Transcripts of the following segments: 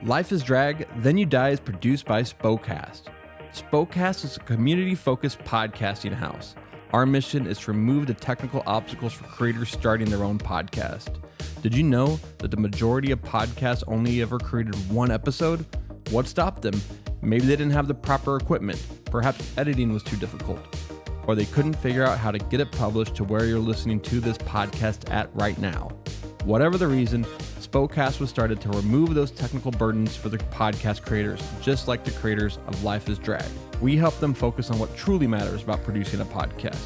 Life is Drag, Then You Die is produced by SpoKast. SpoKast is a community-focused podcasting house. Our mission is to remove the technical obstacles for creators starting their own podcast. Did you know that the majority of podcasts only ever created one episode? What stopped them? Maybe they didn't have the proper equipment. Perhaps editing was too difficult. Or they couldn't figure out how to get it published to where you're listening to this podcast at right now. Whatever the reason, SpoKast was started to remove those technical burdens for the podcast creators, just like the creators of Life is Drag. We help them focus on what truly matters about producing a podcast.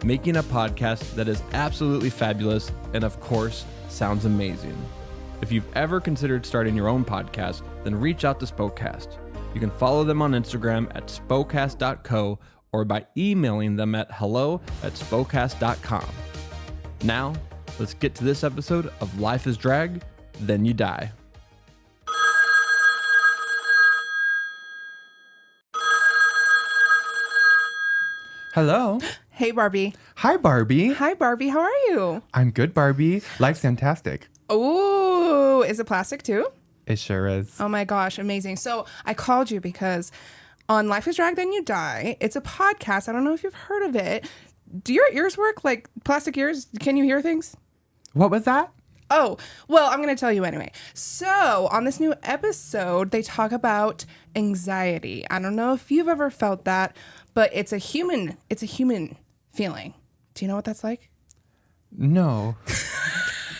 Making a podcast that is absolutely fabulous and, of course, sounds amazing. If you've ever considered starting your own podcast, then reach out to SpoKast. You can follow them on Instagram at spokast.co or by emailing them at hello@spokast.com. Now, let's get to this episode of Life is Drag, Then You Die. Hello. Hey, Barbie. Hi, Barbie. Hi, Barbie. How are you? I'm good, Barbie. Life's fantastic. Oh, is it plastic too? It sure is. Oh my gosh, amazing. So I called you because on Life is Drag, Then You Die, it's a podcast. I don't know if you've heard of it. Do your ears work like plastic ears? Can you hear things? What was that? Oh, well, I'm going to tell you anyway. So on this new episode, they talk about anxiety. I don't know if you've ever felt that, but it's a human feeling. Do you know what that's like? No.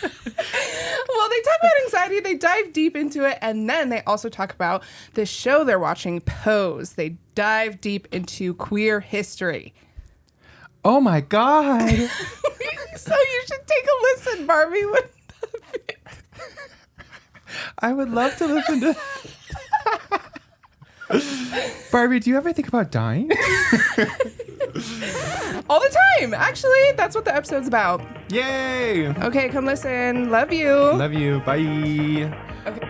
Well, they talk about anxiety, they dive deep into it, and then they also talk about the show they're watching, Pose. They dive deep into queer history. Oh my God. So you should take a listen, Barbie. I would love to listen to. Barbie, do you ever think about dying? All the time. Actually, that's what the episode's about. Yay. Okay, come listen. Love you. Love you. Bye. Okay.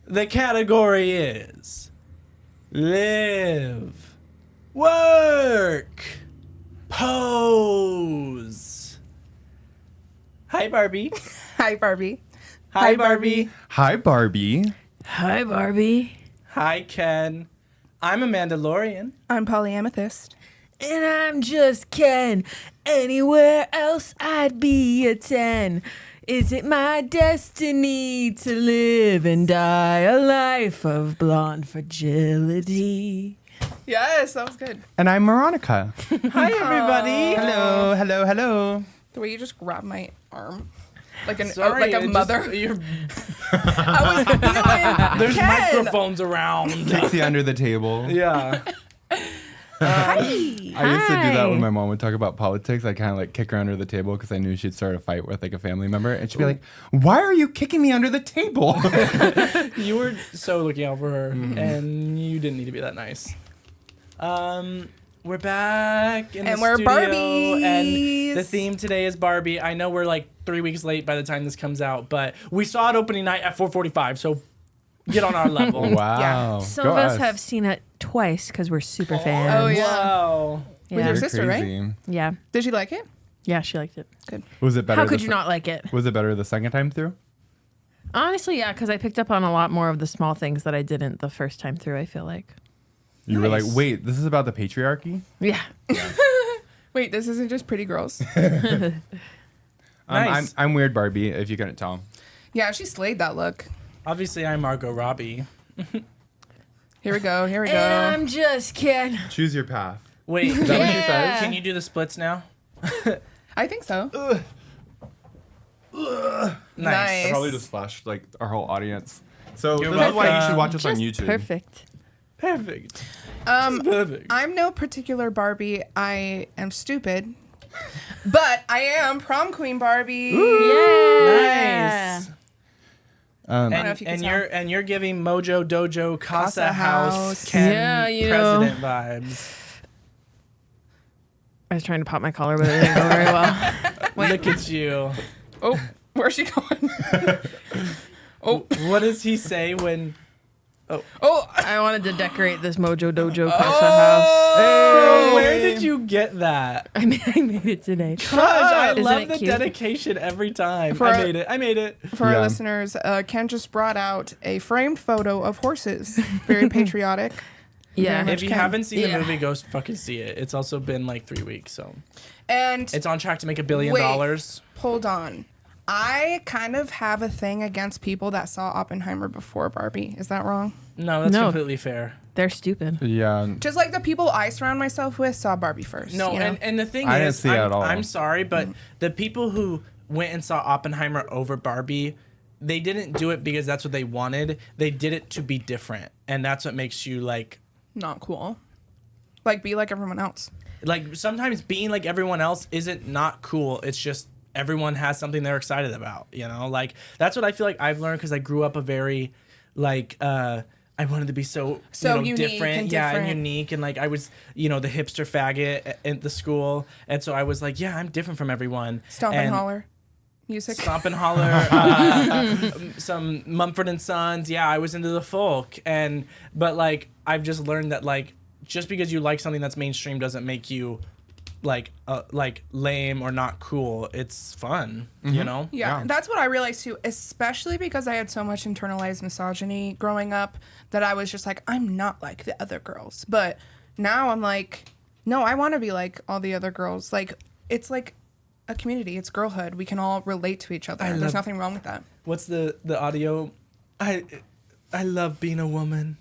The category is live, work, pose. Hi, Barbie. Hi, Barbie. Hi, Barbie. Hi, Barbie. Hi, Barbie. Hi, Ken. I'm Amanda Lorian. I'm Polly Amethyst. And I'm just Ken. Anywhere else I'd be a 10. Is it my destiny to live and die a life of blonde fragility? Yes, that was good. And I'm Moronica. Hi, everybody. Hello, hello, hello. The way you just grabbed my arm. Like a Sorry, mother. I was feeling There's Ken. microphones around. Kicks you under the table. Yeah. Hi. I used to do that when my mom would talk about politics. I'd kind of like kick her under the table because I knew she'd start a fight with like a family member. And she'd be like, why are you kicking me under the table? You were so looking out for her, and you didn't need to be that nice. We're back in And the we're studio, Barbies. and the theme today is Barbie. I know we're like 3 weeks late by the time this comes out, but we saw it opening night at 4:45, so get on our level. Wow. Some Go of us us. have seen it twice because we're super fans. Oh, yeah. Wow. With Yeah. your You're sister, right? crazy. Yeah. Did you like it? Yeah, she liked it. Was it better? How could the you se- not like it? Was it better the second time through? Honestly, yeah, because I picked up on a lot more of the small things that I didn't the first time through, I feel like. You were like, Nice. wait, this is about the patriarchy? Yeah. Wait, this isn't just pretty girls. Nice. I'm weird, Barbie, if you couldn't tell. Yeah, she slayed that look. Obviously, I'm Margot Robbie. Here we go. Here we And go. I'm just kidding. Choose your path. Wait, Is that what she Yeah. says? can you do the splits now? I think so. Nice. I probably just flashed like our whole audience. So You're this is why you welcome. should watch us on Just YouTube. perfect. Perfect. Perfect. I'm no particular Barbie. I am stupid. But I am prom queen Barbie. Yeah. Nice. Um, know if you can And you're giving Mojo Dojo Casa Casa House House. Ken Yeah, you know. president vibes. I was trying to pop my collar, but it didn't go very well. Look at you. Oh, where's she going? What does he say when? Oh, I wanted to decorate this Mojo Dojo Casa house. Bro, where did you get that? I made it today. Gosh, I Isn't love it the cute? dedication every time. For- I made it. for our Yeah. listeners, Ken just brought out a framed photo of horses. Very patriotic. Yeah. Very If you Ken. haven't seen the Yeah. movie, go fucking see it. It's also been like 3 weeks, so And it's on track to make $1 billion. Wait. hold on. I kind of have a thing against people that saw Oppenheimer before Barbie. Is that wrong? No, that's No. completely fair. They're stupid. Yeah. Just like the people I surround myself with saw Barbie first. No, you know? and the thing I didn't is, see it at all. I'm sorry, but the people who went and saw Oppenheimer over Barbie, they didn't do it because that's what they wanted. They did it to be different, and that's what makes you like Not cool. Like, be like everyone else. sometimes being like everyone else isn't not cool. It's just everyone has something they're excited about, you know? Like, that's what I feel like I've learned because I grew up a very, like, I wanted to be so unique different. and Yeah, and different. unique. And, like, I was, the hipster faggot at the school. And so I was like, yeah, I'm different from everyone. Stomp and holler. Music. Stomp and Holler, some Mumford & Sons. Yeah, I was into the folk. But, like, I've just learned that, like, just because you like something that's mainstream doesn't make you like lame or not cool. It's fun, you know? Yeah, Yeah. that's what I realized too, especially because I had so much internalized misogyny growing up that I was just like, I'm not like the other girls. But now I'm like, no, I want to be like all the other girls. Like, it's like a community. It's girlhood. We can all relate to each other. I There's love- nothing wrong with that. What's the audio? I love being a woman.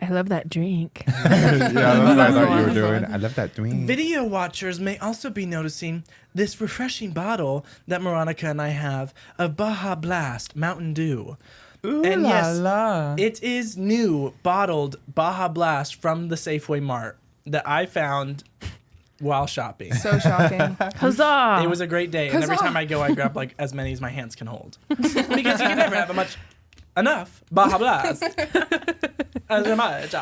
I love that drink. Yeah, that's what I thought you were That's the doing. one. I love that doing. Video watchers may also be noticing this refreshing bottle that Moronica and I have of Baja Blast Mountain Dew. Ooh And la yes, la. it is new bottled Baja Blast from the Safeway Mart that I found while shopping. So shocking. Huzzah! It was a great day, and every Huzzah. time I go, I grab like as many as my hands can hold, because you can never have enough Baja Blast. As much.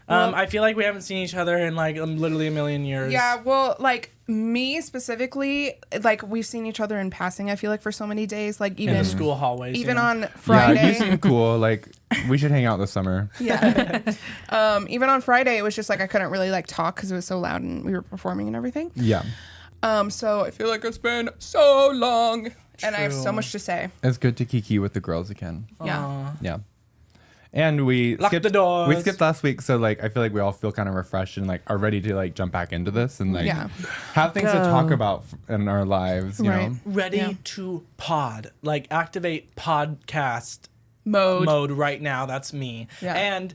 I feel like we haven't seen each other in like literally a million years. Yeah, well, like me specifically, like we've seen each other in passing. I feel like for so many days, like in even the school hallways. even you know? on Yeah, Friday. you seem cool. Like, we should hang out this summer. Yeah. Even on Friday, it was just like I couldn't really like talk because it was so loud and we were performing and everything. Yeah. So I feel like it's been so long, and I have so True. much to say. It's good to kiki with the girls again. Yeah. Aw. Yeah. And we Lock skipped the doors. We skipped last week, so like I feel like we all feel kind of refreshed and like are ready to like jump back into this and like Yeah. have things to talk Go. about in our lives. You Right. know. Ready Yeah. to pod, like activate podcast Mode. mode right now. That's me. Yeah. And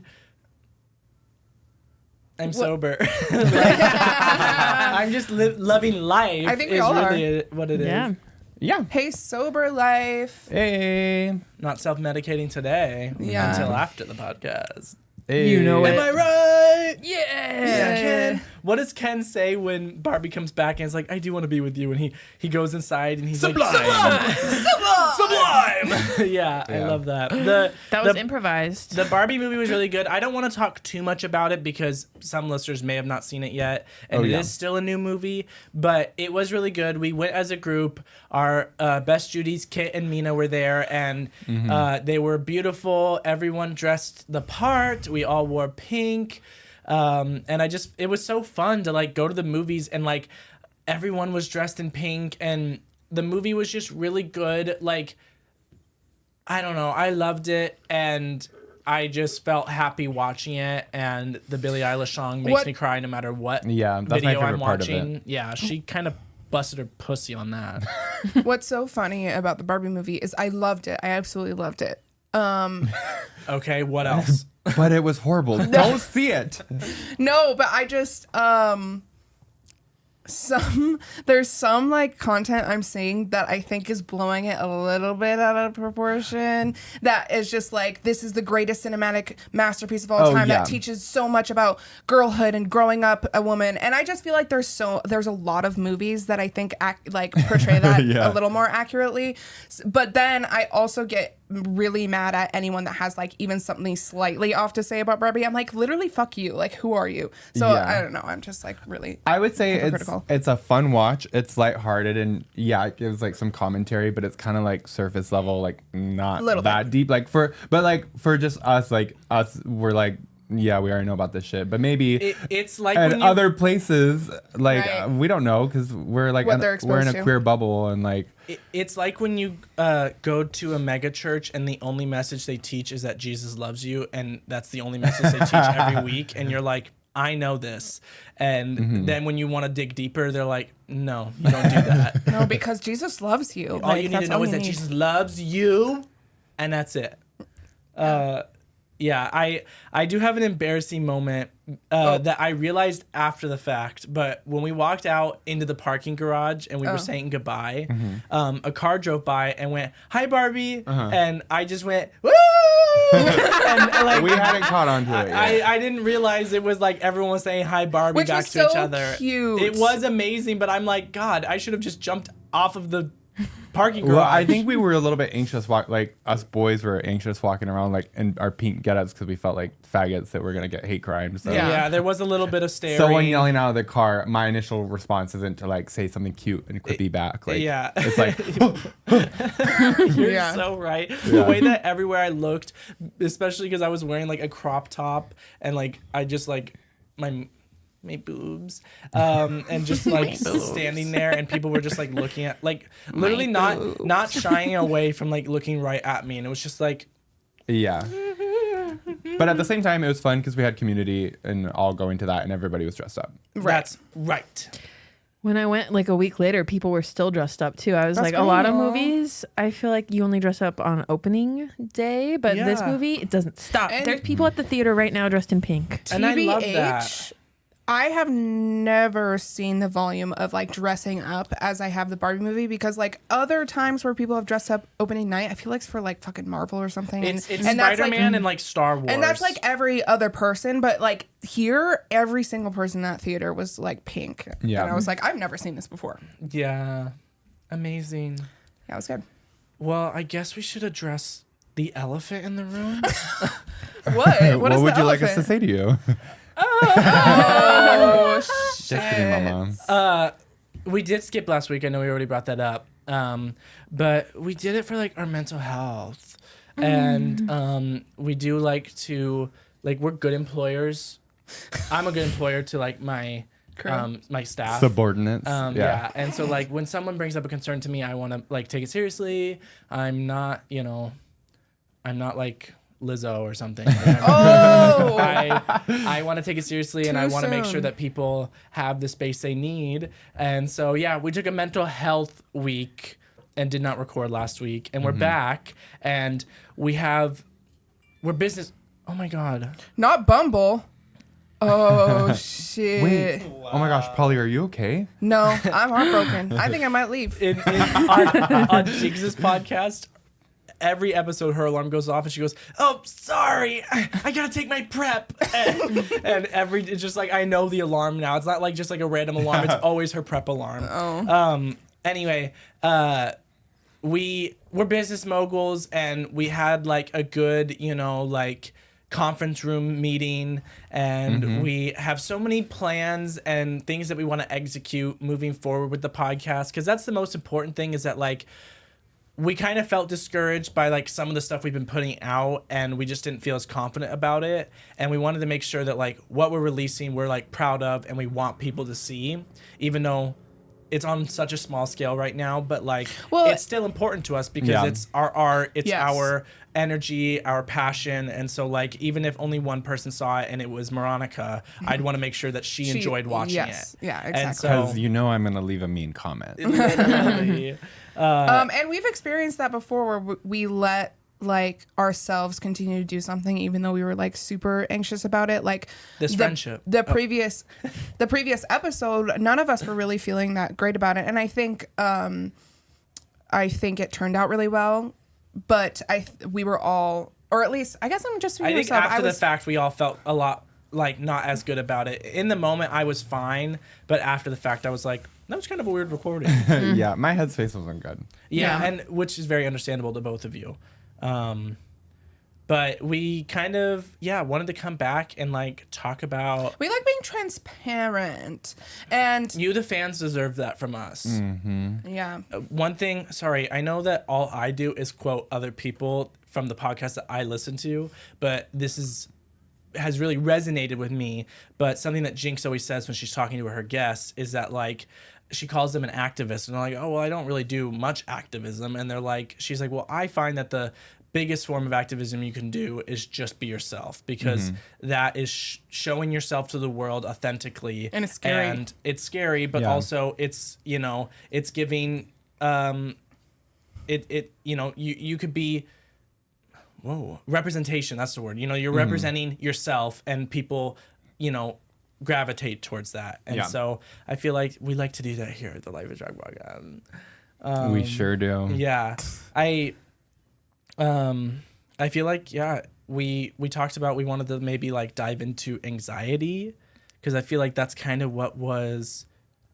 I'm sober. I'm just loving life. I think we is all really what it is. Yeah. Yeah. Hey, sober life. Hey. Not self-medicating today Yeah. until after the podcast. Hey. You know Am it. I right? Yeah. Ken. What does Ken say when Barbie comes back and is like, I do want to be with you? And he goes inside and he's Sublime. like, Sublime! yeah, I Yeah. love that. That was the, improvised. the Barbie movie was really good. I don't want to talk too much about it because some listeners may have not seen it yet. And Oh, it yeah. is still a new movie, but it was really good. We went as a group. Our Best Judy's, Kit and Mina were there, and they were beautiful. Everyone dressed the part. We all wore pink. And it was so fun to like go to the movies and like everyone was dressed in pink and the movie was just really good. Like, I don't know. I loved it and I just felt happy watching it. And the Billie Eilish song makes What- me cry no matter what Yeah, that's my video favorite I'm part of watching. it. Yeah, she kind of busted her pussy on that. What's so funny about the Barbie movie is I loved it. I absolutely loved it. Okay, what else? But it was horrible. Don't see it. No, but I just there's some like content I'm seeing that I think is blowing it a little bit out of proportion. That is just like, this is the greatest cinematic masterpiece of all Oh, time yeah. that teaches so much about girlhood and growing up a woman. And I just feel like there's a lot of movies that I think portray that Yeah. a little more accurately. But then I also get really mad at anyone that has like even something slightly off to say about Barbie. I'm like, literally, fuck you. Like, who are you? So Yeah. I don't know. I'm just like really. I would say hypocritical. it's a fun watch. It's lighthearted and yeah, it gives like some commentary, but it's kind of like surface level, like not Little that bit. deep. Like for just us, we're like, yeah, we already know about this shit. But maybe it's like at when you, other places, like Right. we don't know because we're like What they're we're in exposed a to. queer bubble and like it's like when you go to a mega church and the only message they teach is that Jesus loves you, and that's the only message they teach every week, and you're like, I know this. And then when you want to dig deeper, they're like, no, you don't do that. No, because Jesus loves you. All you need to know is that Jesus loves you, and that's it. Yeah, I do have an embarrassing moment that I realized after the fact. But when we walked out into the parking garage and we were saying goodbye, a car drove by and went, "Hi, Barbie," and I just went, "Woo!" and like we hadn't caught on to it yet. I didn't realize it was like everyone was saying hi Barbie Which back was to each so other. cute. It was amazing, but I'm like, God, I should have just jumped off of the parking garage. Well, I think we were a little bit anxious. Like us boys were anxious walking around, like in our pink get-ups because we felt like faggots that were gonna get hate crimes. So. yeah, there was a little bit of staring. Someone yelling out of the car. My initial response isn't to like say something cute and quippy back. Like, Yeah. it's like You're Yeah. so right. The way that everywhere I looked, especially because I was wearing like a crop top and like I just like my boobs and just like standing there and people were just like looking at like literally not shying away from like looking right at me, and it was just like yeah. But at the same time, it was fun because we had community and all going to that, and everybody was dressed up. that's right. When I went like a week later, people were still dressed up too. I was That's like, a lot of cool. movies, I feel like you only dress up on opening day, but this Yeah. movie, it doesn't stop. And- There's people at the theater right now dressed in pink. And I love TBH, that. I have never seen the volume of like dressing up as I have the Barbie movie, because like other times where people have dressed up opening night, I feel like it's for like fucking Marvel or something. It's and that's, like, Spider-Man and like Star Wars. and that's like every other person, but like here, every single person in that theater was like pink. Yeah. And I was like, I've never seen this before. yeah, amazing. Yeah, it was good. Well, I guess we should address the elephant in the room. What? What is would the you like us to elephant? say to you? Oh, Just kidding, Mama. We did skip last week. I know we already brought that up. But we did it for like our mental health. And we do like to we're good employers. I'm a good employer to like my my staff. Subordinates. Yeah. And so like when someone brings up a concern to me, I want to like take it seriously. I'm not like Lizzo or something. Oh. I want to take it seriously, and Too I want to make sure soon. that people have the space they need. And so, yeah, we took a mental health week and did not record last week, and we're back, and we're business. Oh my God. Not Bumble. Oh shit. Wait. Oh my gosh, Polly, are you okay? No, I'm heartbroken. I think I might leave. On Jigs' podcast, every episode her alarm goes off and she goes, "Oh, sorry, I gotta take my prep." And it's just like I know the alarm now. It's not like just like a random alarm. It's always her prep alarm. Oh. Anyway, we're business moguls, and we had like a good, like conference room meeting, and we have so many plans and things that we want to execute moving forward with the podcast, because that's the most important thing, is that like we kind of felt discouraged by like some of the stuff we've been putting out, and we just didn't feel as confident about it, and we wanted to make sure that like what we're releasing we're like proud of and we want people to see, even though it's on such a small scale right now, but like it's still important to us because it's our art, it's our energy, our passion. And so like even if only one person saw it and it was Moronica, I'd want to make sure that she enjoyed watching it. Yeah, exactly. And so Because you know I'm gonna leave a mean comment. literally, And we've experienced that before, where we let like ourselves continue to do something even though we were like super anxious about it. Like This friendship. The previous episode, none of us were really feeling that great about it, and I think it turned out really well. But we were all, or at least I guess I'm just speaking I think for myself. after the fact we all felt a lot like not as good about it. In the moment I was fine, but after the fact I was like, that was kind of a weird recording. Yeah, my headspace wasn't good. Yeah, Yeah. and which is very understandable to both of you. But we kind of, wanted to come back and like talk about. We like being transparent, and You, the fans, deserve that from us. yeah. One thing, sorry, I know that all I do is quote other people from the podcast that I listen to, but this has really resonated with me. But something that Jinx always says when she's talking to her guests is that like she calls them an activist, and they're like, oh well, I don't really do much activism, and they're like, she's like, well, I find that the biggest form of activism you can do is just be yourself, because that is showing yourself to the world authentically, And it's scary. and it's scary, but also it's it's giving you could be representation, that's the word, you're representing yourself, and people gravitate towards that, and so I feel like we like to do that here at the Life is Drag podcast. We sure do. Yeah, I feel like we talked about, we wanted to maybe like dive into anxiety, because I feel like that's kind of what was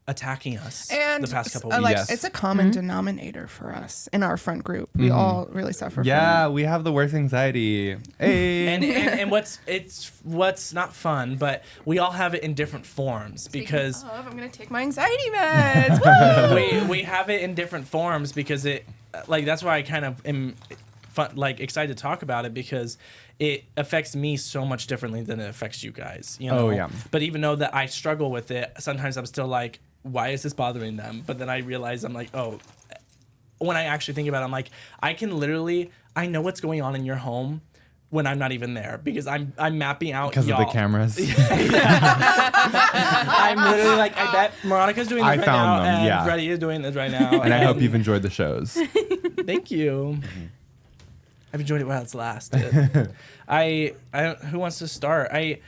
attacking us And the past couple weeks. like Yes. it's a common denominator for us in our friend group. We all really suffer from Yeah, we have the worst anxiety. Hey. And what's not fun, but we all have it in different forms, because I'm gonna take my anxiety meds. we have it in different forms, because it like that's why I kind of am excited to talk about it, because it affects me so much differently than it affects you guys, Oh, yeah. But even though that I struggle with it, sometimes I'm still like, why is this bothering them? But then I realize, I'm like, oh, when I actually think about it, I'm like, I know what's going on in your home when I'm not even there, because I'm mapping out Because of the cameras. I'm literally like, I bet Moronica's doing this right found now, them, and yeah. Freddie is doing this right now. And I hope you've enjoyed the shows. Thank you. I've enjoyed it while it's lasted. Who wants to start? I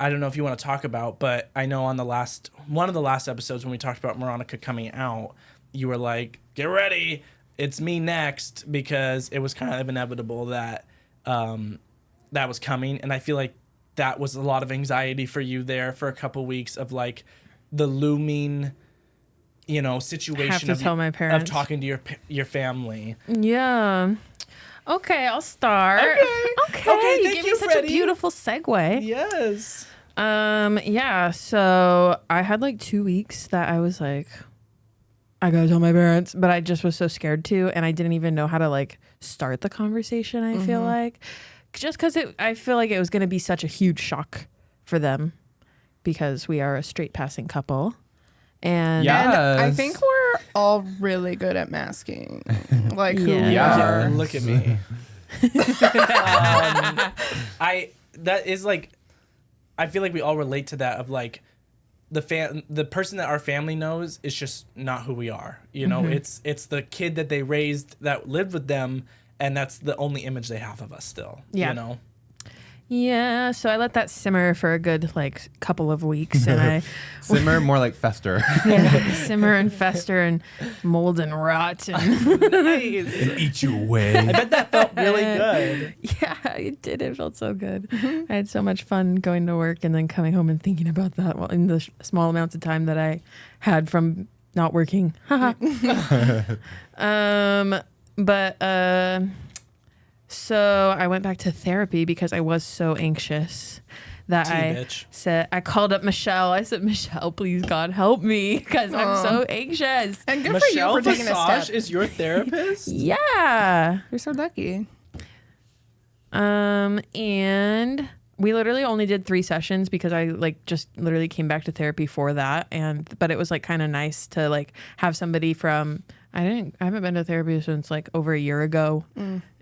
don't know if you want to talk about, but I know on one of the last episodes when we talked about Moronica coming out, you were like, get ready, it's me next, because it was kind of inevitable that that was coming. And I feel like that was a lot of anxiety for you there for a couple weeks of like the looming situation Have to of tell my parents. of talking to your family. Yeah. Okay, I'll start. Okay, you thank gave you, me such Freddie. a beautiful segue. Yes. Yeah, so I had like 2 weeks that I was like, I gotta tell my parents, but I just was so scared to, and I didn't even know how to like start the conversation, I feel like. Just because I feel like it was gonna be such a huge shock for them, because we are a straight passing couple. And Yeah. And I Yes. think we're all really good at masking, like who we Yeah. are. Look at me. That is like, I feel like we all relate to that of like the person that our family knows is just not who we are. It's the kid that they raised that lived with them, and that's the only image they have of us still. Yeah. Yeah, so I let that simmer for a good like couple of weeks, and I Simmer, more like fester. simmer and fester and mold and rot, and Eat you away. I bet that felt really good. yeah, it did. It felt so good. I had so much fun going to work and then coming home and thinking about that in the small amounts of time that I had from not working. So I went back to therapy because I was so anxious that Bitch. I called up Michelle. I said, Michelle, please God help me, because I'm so anxious. And good Michelle for you for taking a Visage step. is your therapist? Yeah. You're so lucky. And we literally only did 3 sessions because I like just literally came back to therapy for that. But it was like kind of nice to like have somebody from, I haven't been to therapy since like over a year ago.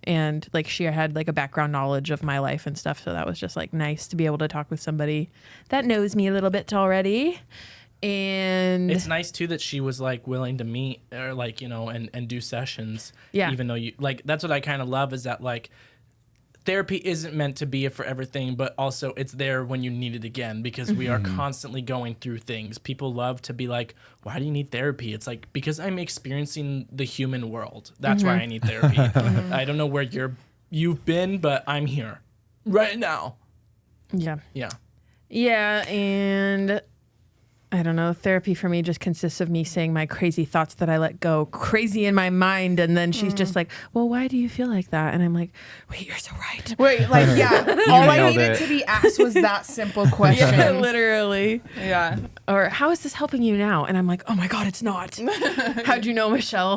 And like she had like a background knowledge of my life and stuff. So that was just like nice to be able to talk with somebody that knows me a little bit already. And It's nice too that she was like willing to meet or like, and do sessions. Yeah. Even though you like, that's what I kind of love is that like therapy isn't meant to be for everything, but also it's there when you need it again, because we are constantly going through things. People love to be like, why do you need therapy? It's like, because I'm experiencing the human world. That's why I need therapy. I don't know where you've been, but I'm here right now. yeah. Yeah. Yeah. And I don't know. Therapy for me just consists of me saying my crazy thoughts that I let go crazy in my mind. And then she's just like, well, why do you feel like that? And I'm like, wait, you're so right. Wait, like, yeah. All I nailed needed it. to be asked was that simple question. Yeah, literally. Yeah. Or how is this helping you now? And I'm like, oh my God, it's not. How'd you know, Michelle?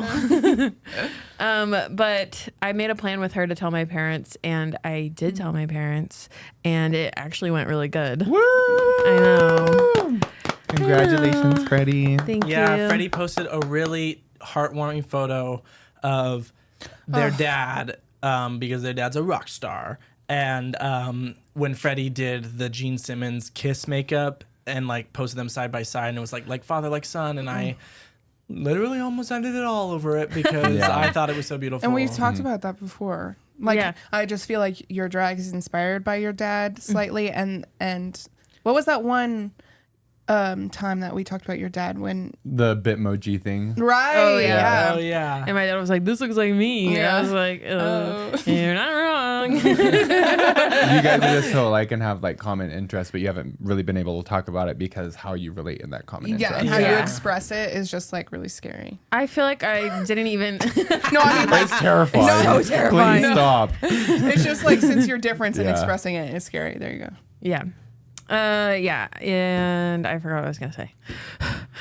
But I made a plan with her to tell my parents, and I did tell my parents, and it actually went really good. Woo! I know. Congratulations, Freddie. Thank you. Yeah, Freddie posted a really heartwarming photo of their dad because their dad's a rock star. And when Freddie did the Gene Simmons Kiss makeup and like posted them side by side, and it was like father, like son, and I literally almost ended it all over it because I thought it was so beautiful. And we've talked about that before. Like, Yeah. I just feel like your drag is inspired by your dad slightly. And what was that one time that we talked about your dad when... The Bitmoji thing. Right. Oh, yeah. Oh yeah. And my dad was like, this looks like me. Yeah. I was like, you're not wrong. You guys are just so alike and have like common interests, but you haven't really been able to talk about it because how you relate in that common Yeah, interest. and how you Yeah. express it is just like really scary. I feel like I didn't even... No, I mean, like, It's terrifying. So terrifying. Please stop. it's just like since your difference in Yeah. expressing it is scary. There you go. Yeah. Yeah. And I forgot what I was going to say.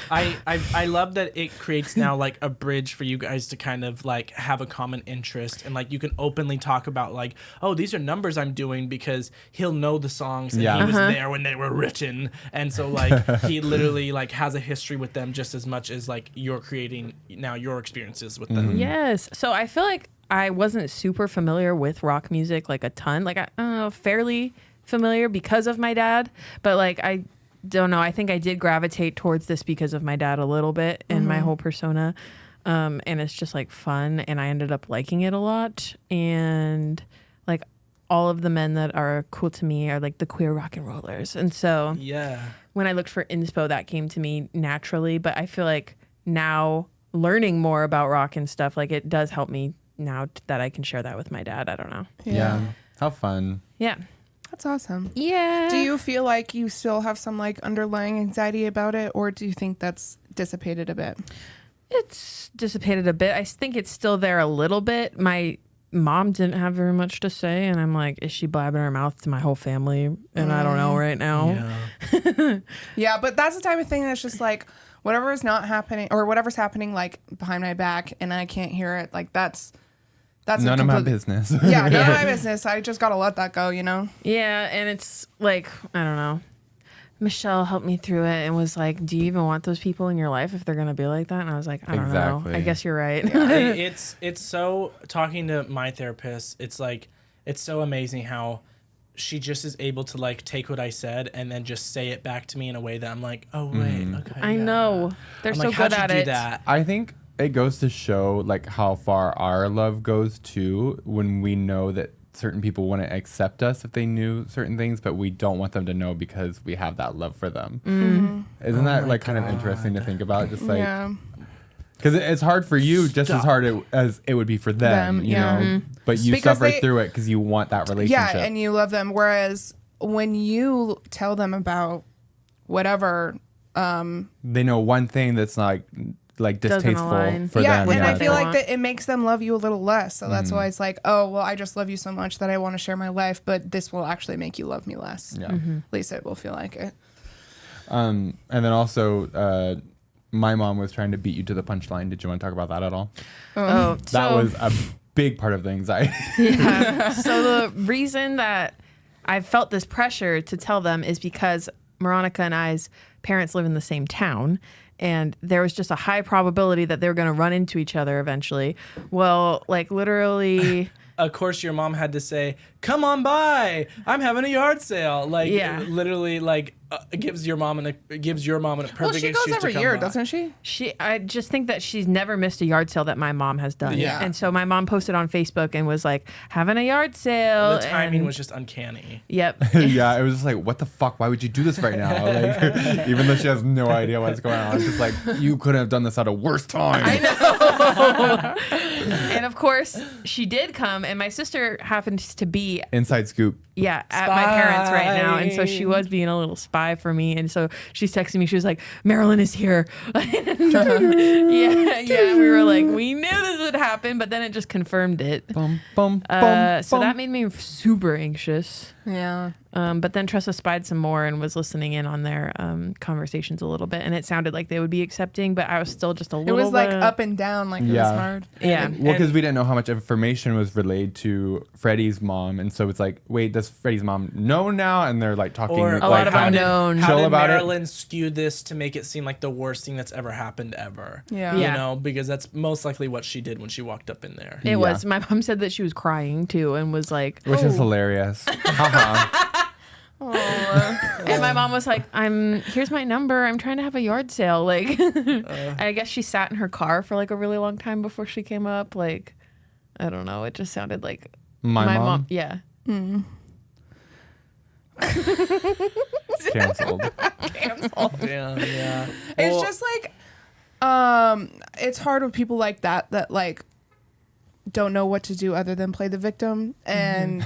I love that it creates now like a bridge for you guys to kind of like have a common interest, and like you can openly talk about like, oh, these are numbers I'm doing because he'll know the songs and Yeah. he was there when they were written, and so like he literally like has a history with them just as much as like you're creating now your experiences with them. Yes. So I feel like I wasn't super familiar with rock music, like a ton. Like, I don't know, fairly familiar because of my dad. But like, I don't know. I think I did gravitate towards this because of my dad a little bit and my whole persona. And it's just like fun. And I ended up liking it a lot. And like all of the men that are cool to me are like the queer rock and rollers. And so Yeah. when I looked for inspo, that came to me naturally. But I feel like now learning more about rock and stuff, like it does help me now that I can share that with my dad. I don't know. Yeah. How fun. Yeah. That's awesome. Yeah. Do you feel like you still have some like underlying anxiety about it, or do you think that's dissipated a bit? It's dissipated a bit. I think it's still there a little bit. My mom didn't have very much to say, and I'm like, is she blabbing her mouth to my whole family? And I don't know right now. Yeah. Yeah, but that's the type of thing that's just like whatever is not happening or whatever's happening like behind my back and I can't hear it. Like that's None of my business. Yeah, none of my business. I just gotta let that go, you know? Yeah, and it's like, I don't know. Michelle helped me through it and was like, do you even want those people in your life if they're going to be like that? And I was like, I don't know. Exactly. I guess you're right. It's so, talking to my therapist, it's like, it's so amazing how she just is able to like take what I said and then just say it back to me in a way that I'm like, oh wait, okay. I yeah. know. They're I'm so like, good how'd at you it. do that? I think it goes to show like how far our love goes too when we know that certain people wouldn't accept us if they knew certain things, but we don't want them to know because we have that love for them. Isn't that like kind of interesting to think about? Just like, Yeah. because it's hard for you just as hard as it would be for them, you know, but you Because suffer they- through it because you want that relationship. Yeah, and you love them. Whereas when you tell them about whatever, they know one thing that's like Doesn't distasteful align. for yeah, them. and I they feel like want. that it makes them love you a little less. So that's why it's like, oh, well, I just love you so much that I want to share my life, but this will actually make you love me less. Yeah. At least it will feel like it. And then also, my mom was trying to beat you to the punchline. Did you want to talk about that at all? Oh, That so, was a big part of the anxiety. yeah. So the reason that I felt this pressure to tell them is because Moronica and I's parents live in the same town, and there was just a high probability that they were going to run into each other eventually. Well, like literally... Of course, your mom had to say, "Come on by, I'm having a yard sale." Like, Yeah. literally, like gives your mom a perfect Well, she goes excuse every to come year, by. doesn't she? I just think that she's never missed a yard sale that my mom has done. Yeah. And so my mom posted on Facebook and was like, having a yard sale. The timing and- was just uncanny. Yep. Yeah, it was just like, what the fuck? Why would you do this right now? Like, even though she has no idea what's going on, it's just like, you couldn't have done this at a worse time. I know. And of course, she did come, and my sister happens to be Inside scoop. at my parents right now, and so she was being a little spy for me, and so she's texting me. She was like, "Marilyn is here." yeah. We were like, we knew this would happen, but then it just confirmed it. Bum, bum, So that made me super anxious. Yeah. But then Tressa spied some more and was listening in on their conversations a little bit, and it sounded like they would be accepting, but I was still just a It little. was like up and down, like it was Yeah. hard. Yeah. Well, because we didn't know how much information was relayed to Freddie's mom, and so it's like, wait, does Freddie's mom know now? And they're like talking Or like, a lot of how to unknown. How chill did about Marilyn skew this to make it seem like the worst thing that's ever happened ever? Yeah. You Yeah. know, because that's most likely what she did when she walked up in there. It was. My mom said that she was crying too, and was like, which is hilarious. and my mom was like, here's my number. I'm trying to have a yard sale. Like, I guess she sat in her car for like a really long time before she came up. Like, I don't know. It just sounded like My mom? Yeah. Canceled. Yeah. It's Well, just like, it's hard with people like that like don't know what to do other than play the victim. And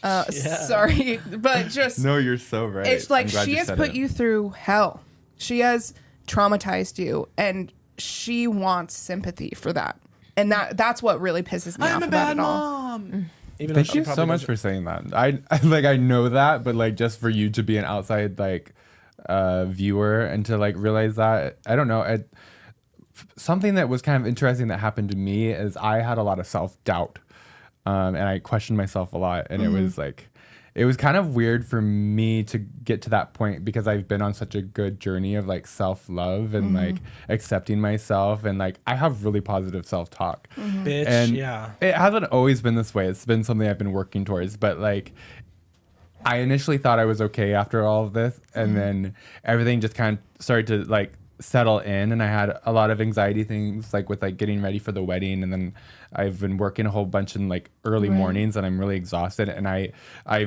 sorry, but just No, you're so right. it's like I'm glad she you has said put it. you through hell. She has traumatized you, and she wants sympathy for that. And that's what really pisses me off about it all. mom. Even though Thank she you probably so much doesn't- for saying that. I know that, but like just for you to be an outside like viewer and to like realize that, I don't know. Something that was kind of interesting that happened to me is I had a lot of self-doubt, and I questioned myself a lot, and it was kind of weird for me to get to that point because I've been on such a good journey of like self-love and like accepting myself, and like I have really positive self-talk. Bitch, And yeah. it hasn't always been this way. It's been something I've been working towards, but like I initially thought I was okay after all of this, and then everything just kind of started to like settle in, and I had a lot of anxiety things like with like getting ready for the wedding, and then I've been working a whole bunch in like early mornings, and I'm really exhausted, and I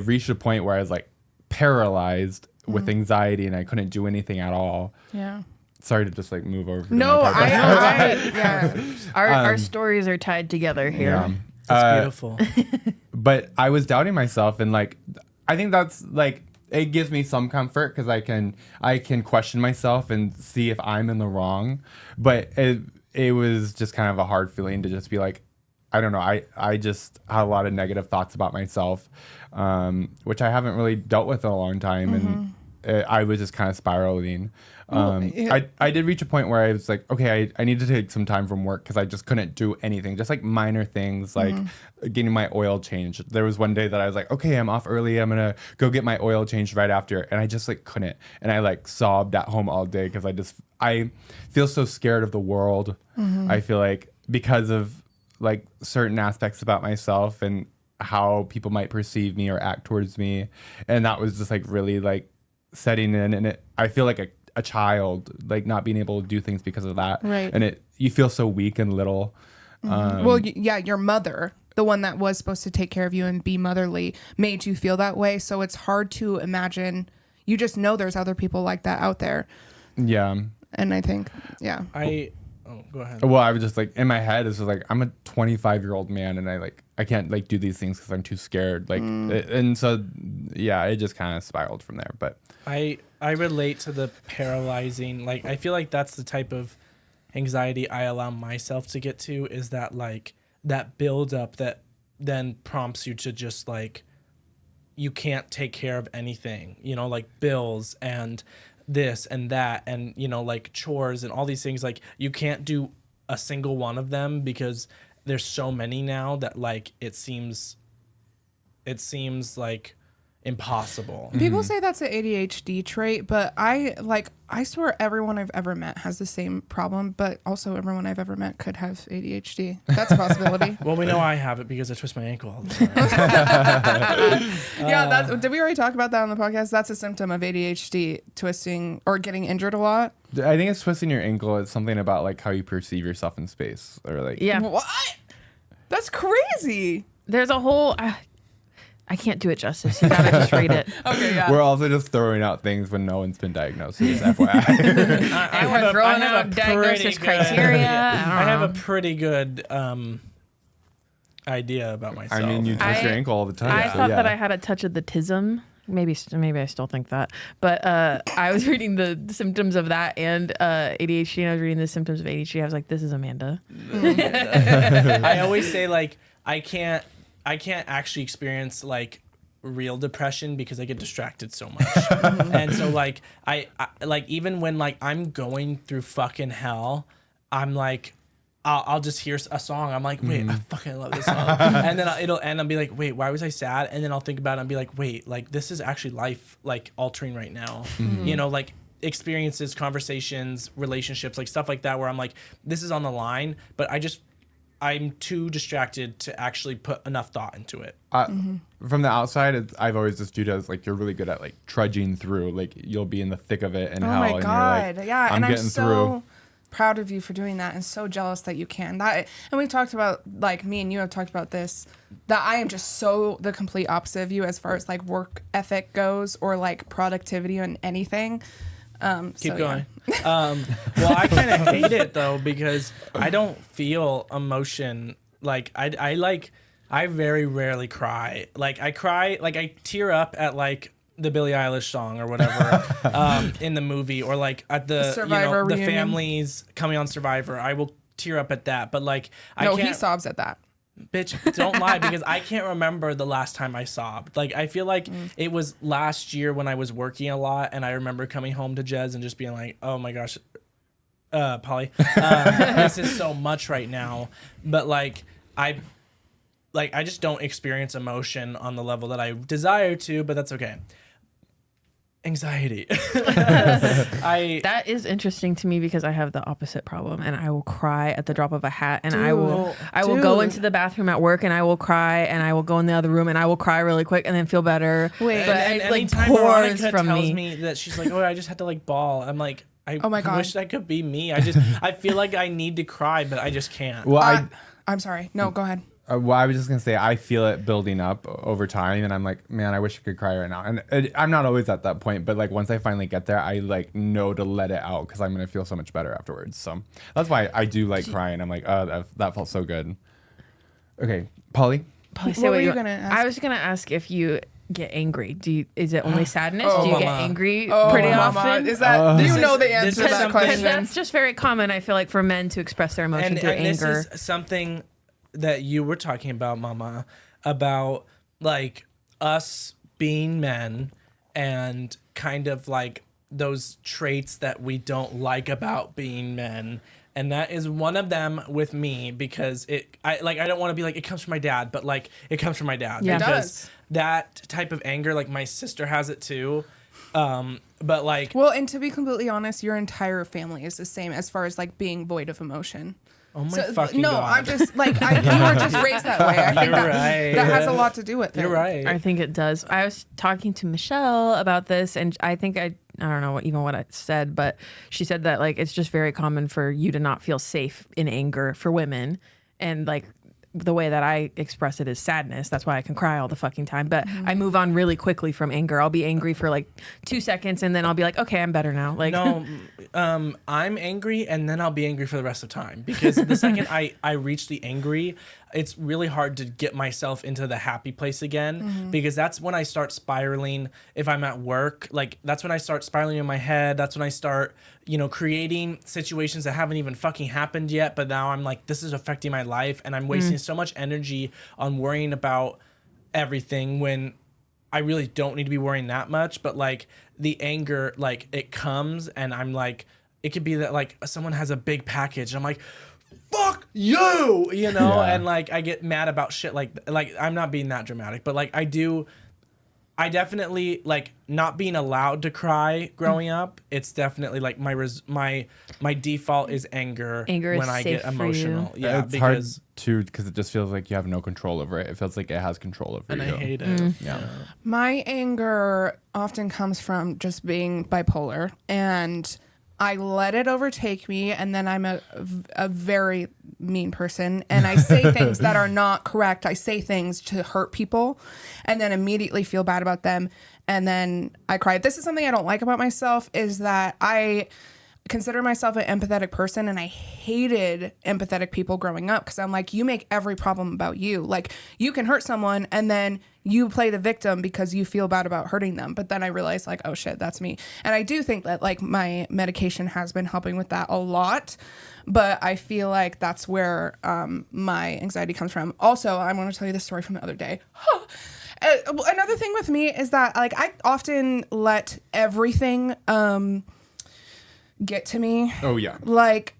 reached a point where I was like paralyzed with anxiety, and I couldn't do anything at all. Yeah. Sorry to just like move over. to No, my part. yeah. Our stories are tied together here. Yeah. That's beautiful. But I was doubting myself, and like I think that's like it gives me some comfort because I can question myself and see if I'm in the wrong. But it was just kind of a hard feeling to just be like, I don't know. I just had a lot of negative thoughts about myself, which I haven't really dealt with in a long time, and I was just kind of spiraling. I did reach a point where I was like, okay, I need to take some time from work because I just couldn't do anything, just like minor things like getting my oil changed. There was one day that I was like, okay, I'm off early. I'm going to go get my oil changed right after. And I just like couldn't. And I like sobbed at home all day because I feel so scared of the world. I feel like because of like certain aspects about myself and how people might perceive me or act towards me. And that was just like really like setting in, and I feel like a child, like not being able to do things because of that. Right. And you feel so weak and little. Well, yeah, your mother, the one that was supposed to take care of you and be motherly, made you feel that way. So it's hard to imagine. You just know there's other people like that out there. Yeah. And I think, yeah. Go ahead. Well, I was just like in my head, it's just like I'm a 25-year-old man, and I can't like do these things because I'm too scared. Like, and so yeah, it just kind of spiraled from there. But I relate to the paralyzing. Like, I feel like that's the type of anxiety I allow myself to get to, is that like that build up that then prompts you to just like, you can't take care of anything, you know, like bills and this and that, and you know, like chores and all these things. Like, you can't do a single one of them because there's so many now that like it seems like impossible. People say that's an ADHD trait, but I swear everyone I've ever met has the same problem, but also everyone I've ever met could have ADHD. That's a possibility. Well, we know I have it because I twist my ankle all the time. Yeah, did we already talk about that on the podcast? That's a symptom of ADHD, twisting or getting injured a lot. I think it's twisting your ankle. It's something about like how you perceive yourself in space, or like Yeah. What? That's crazy. There's a whole. I can't do it justice. You gotta just read it. Okay, yeah. We're also just throwing out things when no one's been diagnosed. So just FYI. And we're throwing out diagnosis criteria. I have a pretty good idea about myself. I mean, you twist your ankle all the time. I so thought yeah. that I had a touch of the tism. Maybe I still think that. But I was reading the symptoms of that and ADHD, and I was reading the symptoms of ADHD. I was like, this is Amanda. I always say like I can't actually experience like real depression because I get distracted so much. And so like I like even when like I'm going through fucking hell, I'm like I'll just hear a song. I'm like, wait, I fucking love this song. And then it'll end. I'll be like, wait, why was I sad? And then I'll think about it and be like, wait, like this is actually life like altering right now. You know, like experiences, conversations, relationships, like stuff like that where I'm like, this is on the line, but I'm too distracted to actually put enough thought into it. From the outside, I've always just viewed as like you're really good at like trudging through. Like you'll be in the thick of it and hell. Oh my and God. You're like, Yeah. And I'm getting so through. proud of you for doing that and so jealous that you can. And we talked about, like, me and you have talked about this, that I am just so the complete opposite of you as far as like work ethic goes or like productivity and anything. Keep going. Well, I kind of hate it though because I don't feel emotion. Like I very rarely cry. Like I cry, like I tear up at like the Billie Eilish song or whatever in the movie, or like at the Survivor the reunion. families coming on Survivor. I will tear up at that, but like He sobs at that. Bitch, don't lie, because I can't remember the last time I sobbed. Like, I feel like it was last year when I was working a lot, and I remember coming home to Jez and just being like, oh my gosh, Polly, this is so much right now. But I just don't experience emotion on the level that I desire to, but that's okay. Anxiety. That is interesting to me because I have the opposite problem, and I will cry at the drop of a hat, and I will go into the bathroom at work and I will cry, and I will go in the other room and I will cry really quick and then feel better. Wait, but and it like anytime pours Moronica from tells me. me that she's like, oh, I just had to like bawl. I'm like, Oh my God. wish that could be me. I feel like I need to cry, but I just can't. Well, I'm sorry. No, go ahead. well, I was just gonna say I feel it building up over time, and I'm like, man, I wish I could cry right now. And I'm not always at that point, but like once I finally get there, I like know to let it out because I'm gonna feel so much better afterwards. So that's why I do like crying. I'm like, oh, that felt so good. Okay, Polly. Polly, say What what were you you gonna ask? I was gonna ask if you get angry. Is it only sadness? Oh, Do you get mama. angry Oh, pretty mama. often? Is that This you know is- the this answer is to that something- Because question? that's just very common, I feel like, for men to express their emotion through anger. This is something that you were talking about, Mama, about like us being men and kind of like those traits that we don't like about being men. And that is one of them with me because I don't want to be like, it comes from my dad, but like it comes from my dad. Yeah. It Because does. that type of anger, like my sister has it too. But like, Well, and to be completely honest, your entire family is the same as far as like being void of emotion. oh my fucking no, God. I'm just like you were just raised that way. I think You're right. that has a lot to do with it. You're right. I think it does. I was talking to Michelle about this, and I think I don't know what I said, but she said that like it's just very common for you to not feel safe in anger for women, and like the way that I express it is sadness. That's why I can cry all the fucking time. But I move on really quickly from anger. I'll be angry for like 2 seconds, and then I'll be like, okay, I'm better now. Like No, I'm angry, and then I'll be angry for the rest of the time because the second I reach the angry, it's really hard to get myself into the happy place again because that's when I start spiraling. If I'm at work, like that's when I start spiraling in my head. That's when I start, creating situations that haven't even fucking happened yet. But now I'm like, this is affecting my life, and I'm wasting so much energy on worrying about everything when I really don't need to be worrying that much. But like the anger, like it comes, and I'm like, it could be that like someone has a big package, and I'm like, fuck you, Yeah. and like I get mad about shit like I'm not being that dramatic, but like I definitely like not being allowed to cry growing up. It's definitely like my default is anger, Anger is when I get safe for you. emotional. Yeah, it's hard because too because it just feels like you have no control over it. It feels like it has control over and you. I hate it. Yeah. My anger often comes from just being bipolar, and I let it overtake me, and then I'm a very mean person, and I say things that are not correct. I say things to hurt people, and then immediately feel bad about them, and then I cry. This is something I don't like about myself, is that I consider myself an empathetic person, and I hated empathetic people growing up because I'm like, you make every problem about you. Like, you can hurt someone and then you play the victim because you feel bad about hurting them. But then I realized, like, oh shit, that's me. And I do think that, like, my medication has been helping with that a lot. But I feel like that's where my anxiety comes from. Also, I want to tell you this story from the other day. Another thing with me is that, like, I often let everything get to me. Oh yeah. Like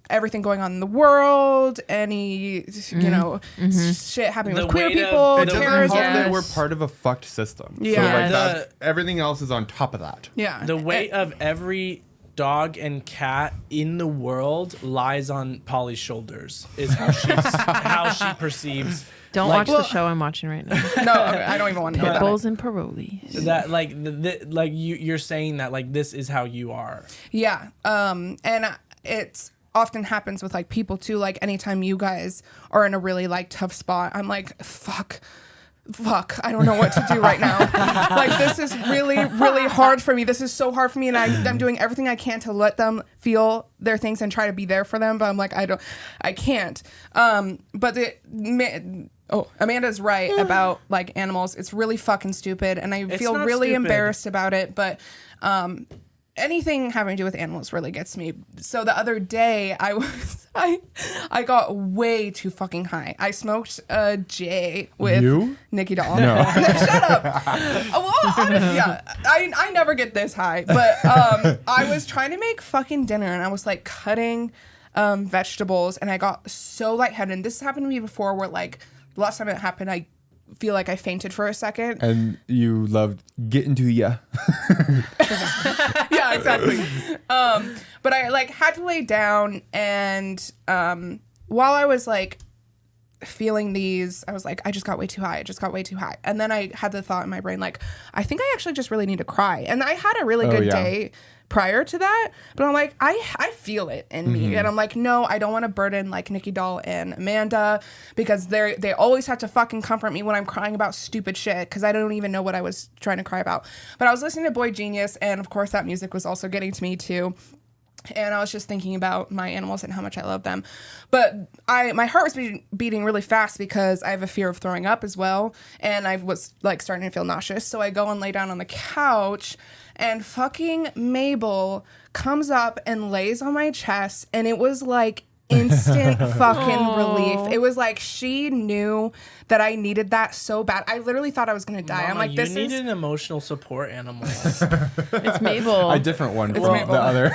everything going on in the world, any shit happening with queer people, It doesn't help terrorism. that we're part of a fucked system. Yeah. So like The- everything else is on top of that. Yeah. The weight of every dog and cat in the world lies on Polly's shoulders. Is how she perceives. Don't Like- watch the show I'm watching right now. No, I don't even want to know that. Pitbulls and parolees. That like like you're saying that like this is how you are. Yeah. And it's often happens with like people too. Like anytime you guys are in a really like tough spot, I'm like, fuck, I don't know what to do right now. Like, this is really, really hard for me. This is so hard for me. And I'm doing everything I can to let them feel their things and try to be there for them. But I'm like, I can't. Amanda's right about like animals. It's really fucking stupid. And I feel not really stupid. embarrassed about it. But, anything having to do with animals really gets me. So the other day I got way too fucking high. I smoked a J with You? Nikki Doll. No. Shut up. I never get this high, but I was trying to make fucking dinner and I was like cutting vegetables and I got so lightheaded. And this happened to me before where like the last time it happened, I feel like I fainted for a second. And you loved getting to ya. Yeah, exactly. But I like had to lay down and while I was like feeling these, I was like, I just got way too high. And then I had the thought in my brain, like, I think I actually just really need to cry. And I had a really good day prior to that, but I'm like, I feel it in me. And I'm like, no, I don't want to burden like Nikki Doll and Amanda because they always have to fucking comfort me when I'm crying about stupid shit because I don't even know what I was trying to cry about. But I was listening to Boy Genius and of course that music was also getting to me too. And I was just thinking about my animals and how much I love them. But my heart was beating really fast because I have a fear of throwing up as well. And I was like starting to feel nauseous. So I go and lay down on the couch and fucking Mabel comes up and lays on my chest. And it was like instant fucking relief. It was like she knew that I needed that so bad. I literally thought I was going to die. Mama, I'm like, you this need is... an emotional support animal. It's Mabel. A different one from Mabel. the other.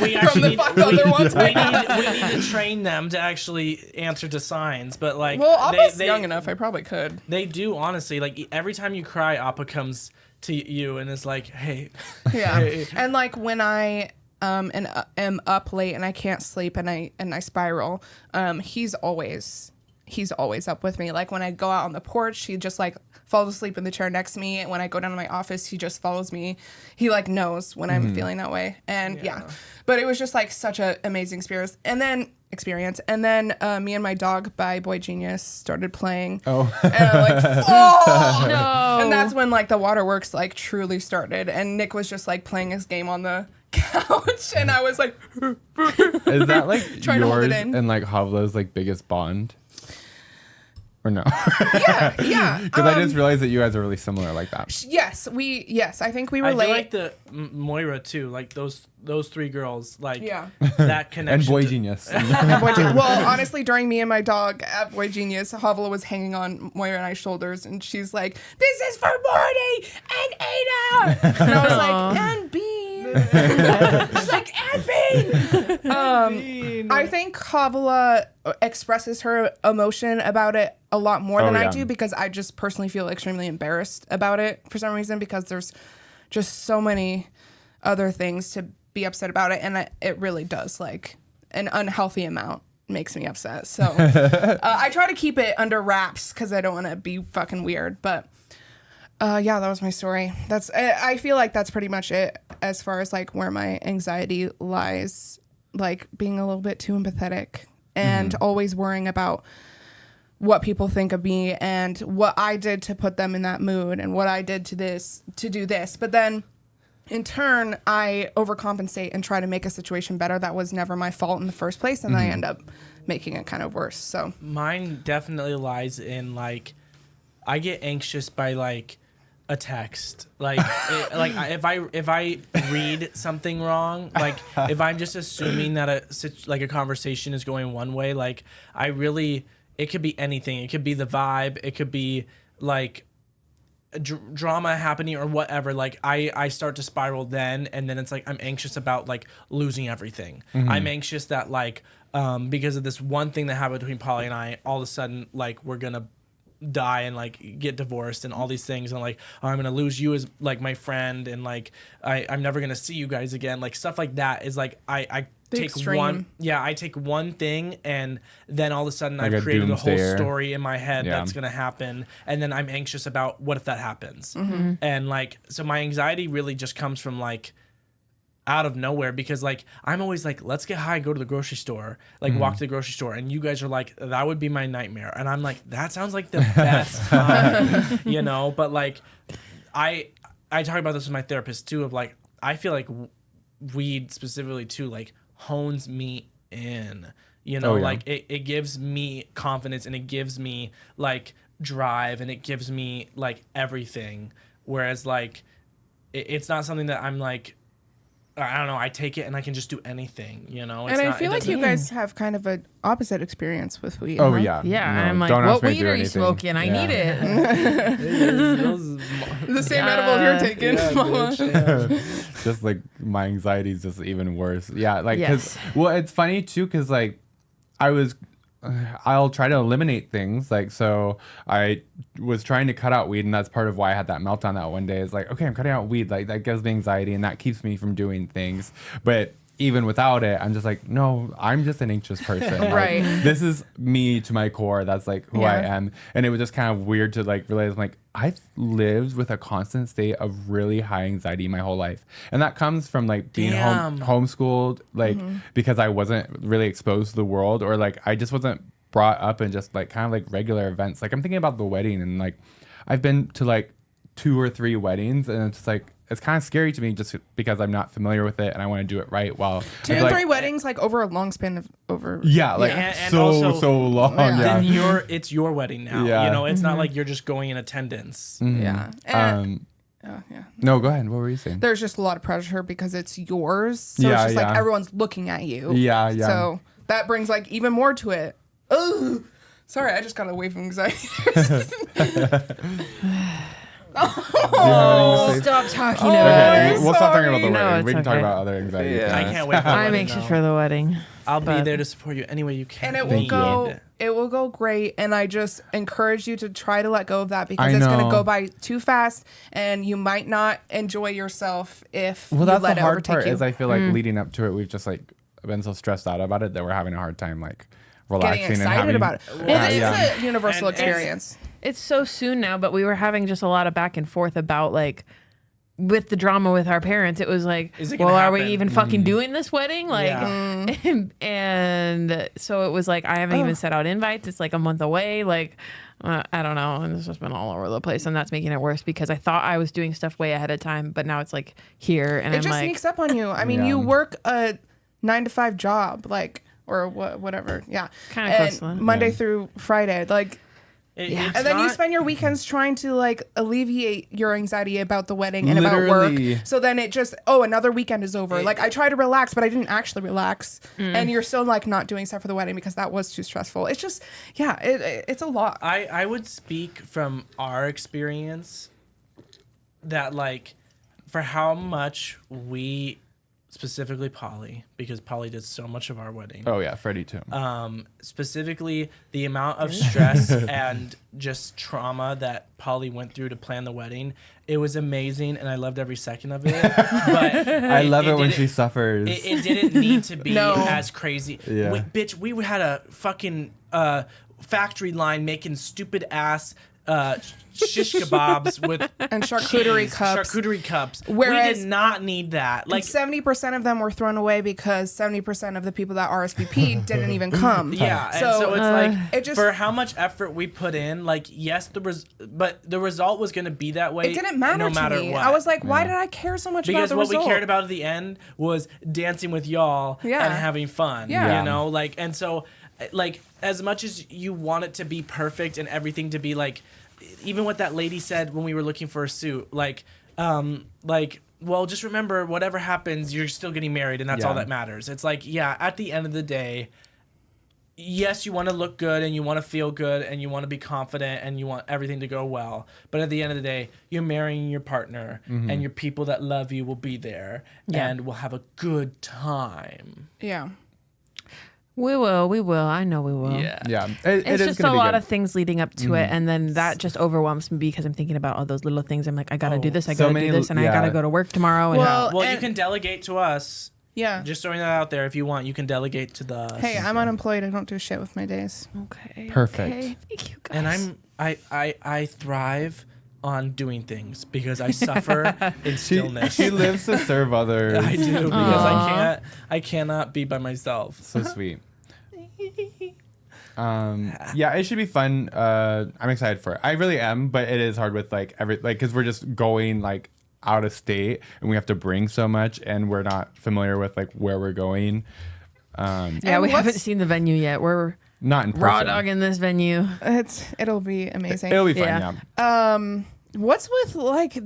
we actually the five other ones. we need to train them to actually answer to signs. But like, Well, Appa's young enough. I probably could. They do, honestly. Like every time you cry, Appa comes to you and is like, "Hey." Yeah. Hey. And like when I am up late and I can't sleep and I spiral, he's always up with me. Like when I go out on the porch, he just like falls asleep in the chair next to me. And when I go down to my office, he just follows me. He like knows when I'm feeling that way. And yeah. But it was just like such an amazing experience. And then Me and My Dog by Boy Genius started playing. Oh. And I'm like, oh No. And that's when like the waterworks like truly started. And Nick was just like playing his game on the couch and I was like Is that like Trying to hold it yours in. and like Havla's like biggest bond? Or no? yeah. Because I just realized that you guys are really similar like that. Yes, I think we I relate. feel like the Moira too. Like those three girls. Like Yeah. that connection. And Boy to- Genius. Well, honestly, during Me and My Dog at Boy Genius, Havla was hanging on Moira and I's shoulders, and she's like, "This is for Morty and Ada," and I was like, "And Bean." She's like, "And Bean." I think Havla expresses her emotion about it a lot more than I yeah. do because I just personally feel extremely embarrassed about it for some reason because there's just so many other things to be upset about it, and it really does like an unhealthy amount makes me upset. So I try to keep it under wraps because I don't want to be fucking weird. But yeah, that was my story. I feel like that's pretty much it as far as like where my anxiety lies, like being a little bit too empathetic and always worrying about what people think of me and what I did to put them in that mood and what I did to do this. But then in turn, I overcompensate and try to make a situation better that was never my fault in the first place, and I end up making it kind of worse. So mine definitely lies in like I get anxious by like a text, like if I read something wrong, like if I'm just assuming that a conversation is going one way, like it could be anything. It could be the vibe. It could be like drama happening or whatever. Like I start to spiral then, and then it's like I'm anxious about like losing everything. I'm anxious that like because of this one thing that happened between Polly and I, all of a sudden like we're gonna die and like get divorced and all these things, and like I'm gonna lose you as like my friend, and like I'm never gonna see you guys again, like stuff like that is like I The take extreme. I take one thing, and then all of a sudden Like I've created a whole doomsdayer. story in my head Yeah. that's gonna happen, and then I'm anxious about what if that happens. And like so my anxiety really just comes from like out of nowhere, because like I'm always like, let's get high and go to the grocery store, like walk to the grocery store, and you guys are like, that would be my nightmare, and I'm like, that sounds like the best time, you know. But like I talk about this with my therapist too, of like I feel like weed specifically too like hones me in, you know. Oh, yeah. Like it gives me confidence, and it gives me like drive, and it gives me like everything, whereas like it's not something that I'm like, I don't know, I take it and I can just do anything, you know. and I feel like you guys have kind of an opposite experience with weed. Oh huh? yeah. Yeah, No, and I'm like, don't ask what me to weed do are you anything. smoking? I Yeah. need it. The same edible you're taking, Mama. Just like my anxiety is just even worse. Yeah, like Yes. well, it's funny too, because like I'll try to eliminate things. Like, so I was trying to cut out weed, and that's part of why I had that meltdown that one day. It's like, okay, I'm cutting out weed. Like, that gives me anxiety, and that keeps me from doing things. But even without it, I'm just like, no, I'm just an anxious person. Like, Right. this is me to my core. That's like who I Yeah. am. And it was just kind of weird to like realize, I'm like, I've lived with a constant state of really high anxiety my whole life. And that comes from like being homeschooled, like because I wasn't really exposed to the world, or like I just wasn't brought up in just like kind of like regular events. Like I'm thinking about the wedding, and like I've been to like 2 or 3 weddings, and it's like, it's kind of scary to me just because I'm not familiar with it, and I want to do it right. While 2 or 3 weddings, like over a long span of over. yeah, like And so also- long. Yeah. Yeah. Then it's your wedding now. Yeah. You know, it's not like you're just going in attendance. Yeah. And, yeah. No, go ahead. What were you saying? There's just a lot of pressure because it's yours. So it's Yeah, just like yeah. everyone's looking at you. Yeah, yeah. So that brings like even more to it. Ugh. Sorry, I just got away from anxiety. Stop talking Okay, about it. we'll stop talking about the No, wedding. it's We can talk okay. about other anxiety. Yeah. I things. can't wait for the I'm wedding anxious now. for the wedding. I'll be but- there to support you any way you can. And it will Thank you. go it will go great, and I just encourage you to try to let go of that, because I it's going to know. go by too fast, and you might not enjoy yourself if Well, you that's let the it hard overtake part. you. Is I feel like leading up to it, we've just like been so stressed out about it that we're having a hard time like relaxing Getting and excited having, about it. Yeah, It's yeah. a universal And it's- experience. It's so soon now, but we were having just a lot of back and forth about like with the drama with our parents. It was like, Is it gonna well, are we happen? even fucking doing this wedding? Like, Yeah. and so it was like, I haven't even set out invites. It's like a month away. Like, I don't know. And it's just been all over the place. And that's making it worse because I thought I was doing stuff way ahead of time, but now it's like here. And It I'm just like, sneaks up on you. I mean, Yeah. you work a 9 to 5 job, like, or whatever. Yeah. Kinda close to And that. Monday through Friday. Like, It's and then you not- spend your weekends trying to like alleviate your anxiety about the wedding and about Literally. work. So then it just, another weekend is over. Like I try to relax, but I didn't actually relax. And you're still like not doing stuff for the wedding because that was too stressful. It's just, yeah, it's a lot. I would speak from our experience that like for how much we, specifically Polly, because Polly did so much of our wedding. Oh yeah, Freddie too. Specifically the amount of stress and just trauma that Polly went through to plan the wedding. It was amazing, and I loved every second of it. But I love it when didn't- she suffers. It didn't need to be No. as crazy. Yeah. We had a fucking factory line making stupid ass shish kebabs with And charcuterie cheese, cups. Charcuterie cups. Whereas- we did not need that. Like, 70% of them were thrown away because 70% of the people that RSVP'd didn't even come. yeah, and So, so it's like it just- for how much effort we put in, like yes, but the result was going to be that way. It didn't matter no to matter me. what. I was like, why did I care so much because about the what result? we cared about at the end was dancing with y'all Yeah. and having fun. Yeah. You know, like, and so like as much as you want it to be perfect and everything to be like, even what that lady said when we were looking for a suit, like, well, just remember whatever happens, you're still getting married and that's all Yeah. that matters. It's like, yeah, at the end of the day, yes, you want to look good and you want to feel good and you want to be confident and you want everything to go well. But at the end of the day, you're marrying your partner and your people that love you will be there and will have a good time. Yeah. We will. I know we will. Yeah. It It's is just a gonna be lot good. of things leading up to it, and then that just overwhelms me because I'm thinking about all those little things. I'm like, I gotta do this, I so gotta many- do this, and I yeah. gotta go to work tomorrow. And Well, Well, you and- can delegate to us. Yeah. Just throwing that out there. If you want, you can delegate to the. Hey, I'm unemployed. I don't do shit with my days. okay, Perfect. okay. Thank you guys. And I thrive on doing things because I suffer in stillness. She lives to serve others. I do because I cannot be by myself. So sweet. Yeah, it should be fun. I'm excited for it. I really am, but it is hard with because we're just going like out of state and we have to bring so much and we're not familiar with like where we're going. yeah, And we what's- haven't seen the venue yet. We're Not in person. raw dog in this venue. It'll be amazing. It'll be fun, yeah. What's with like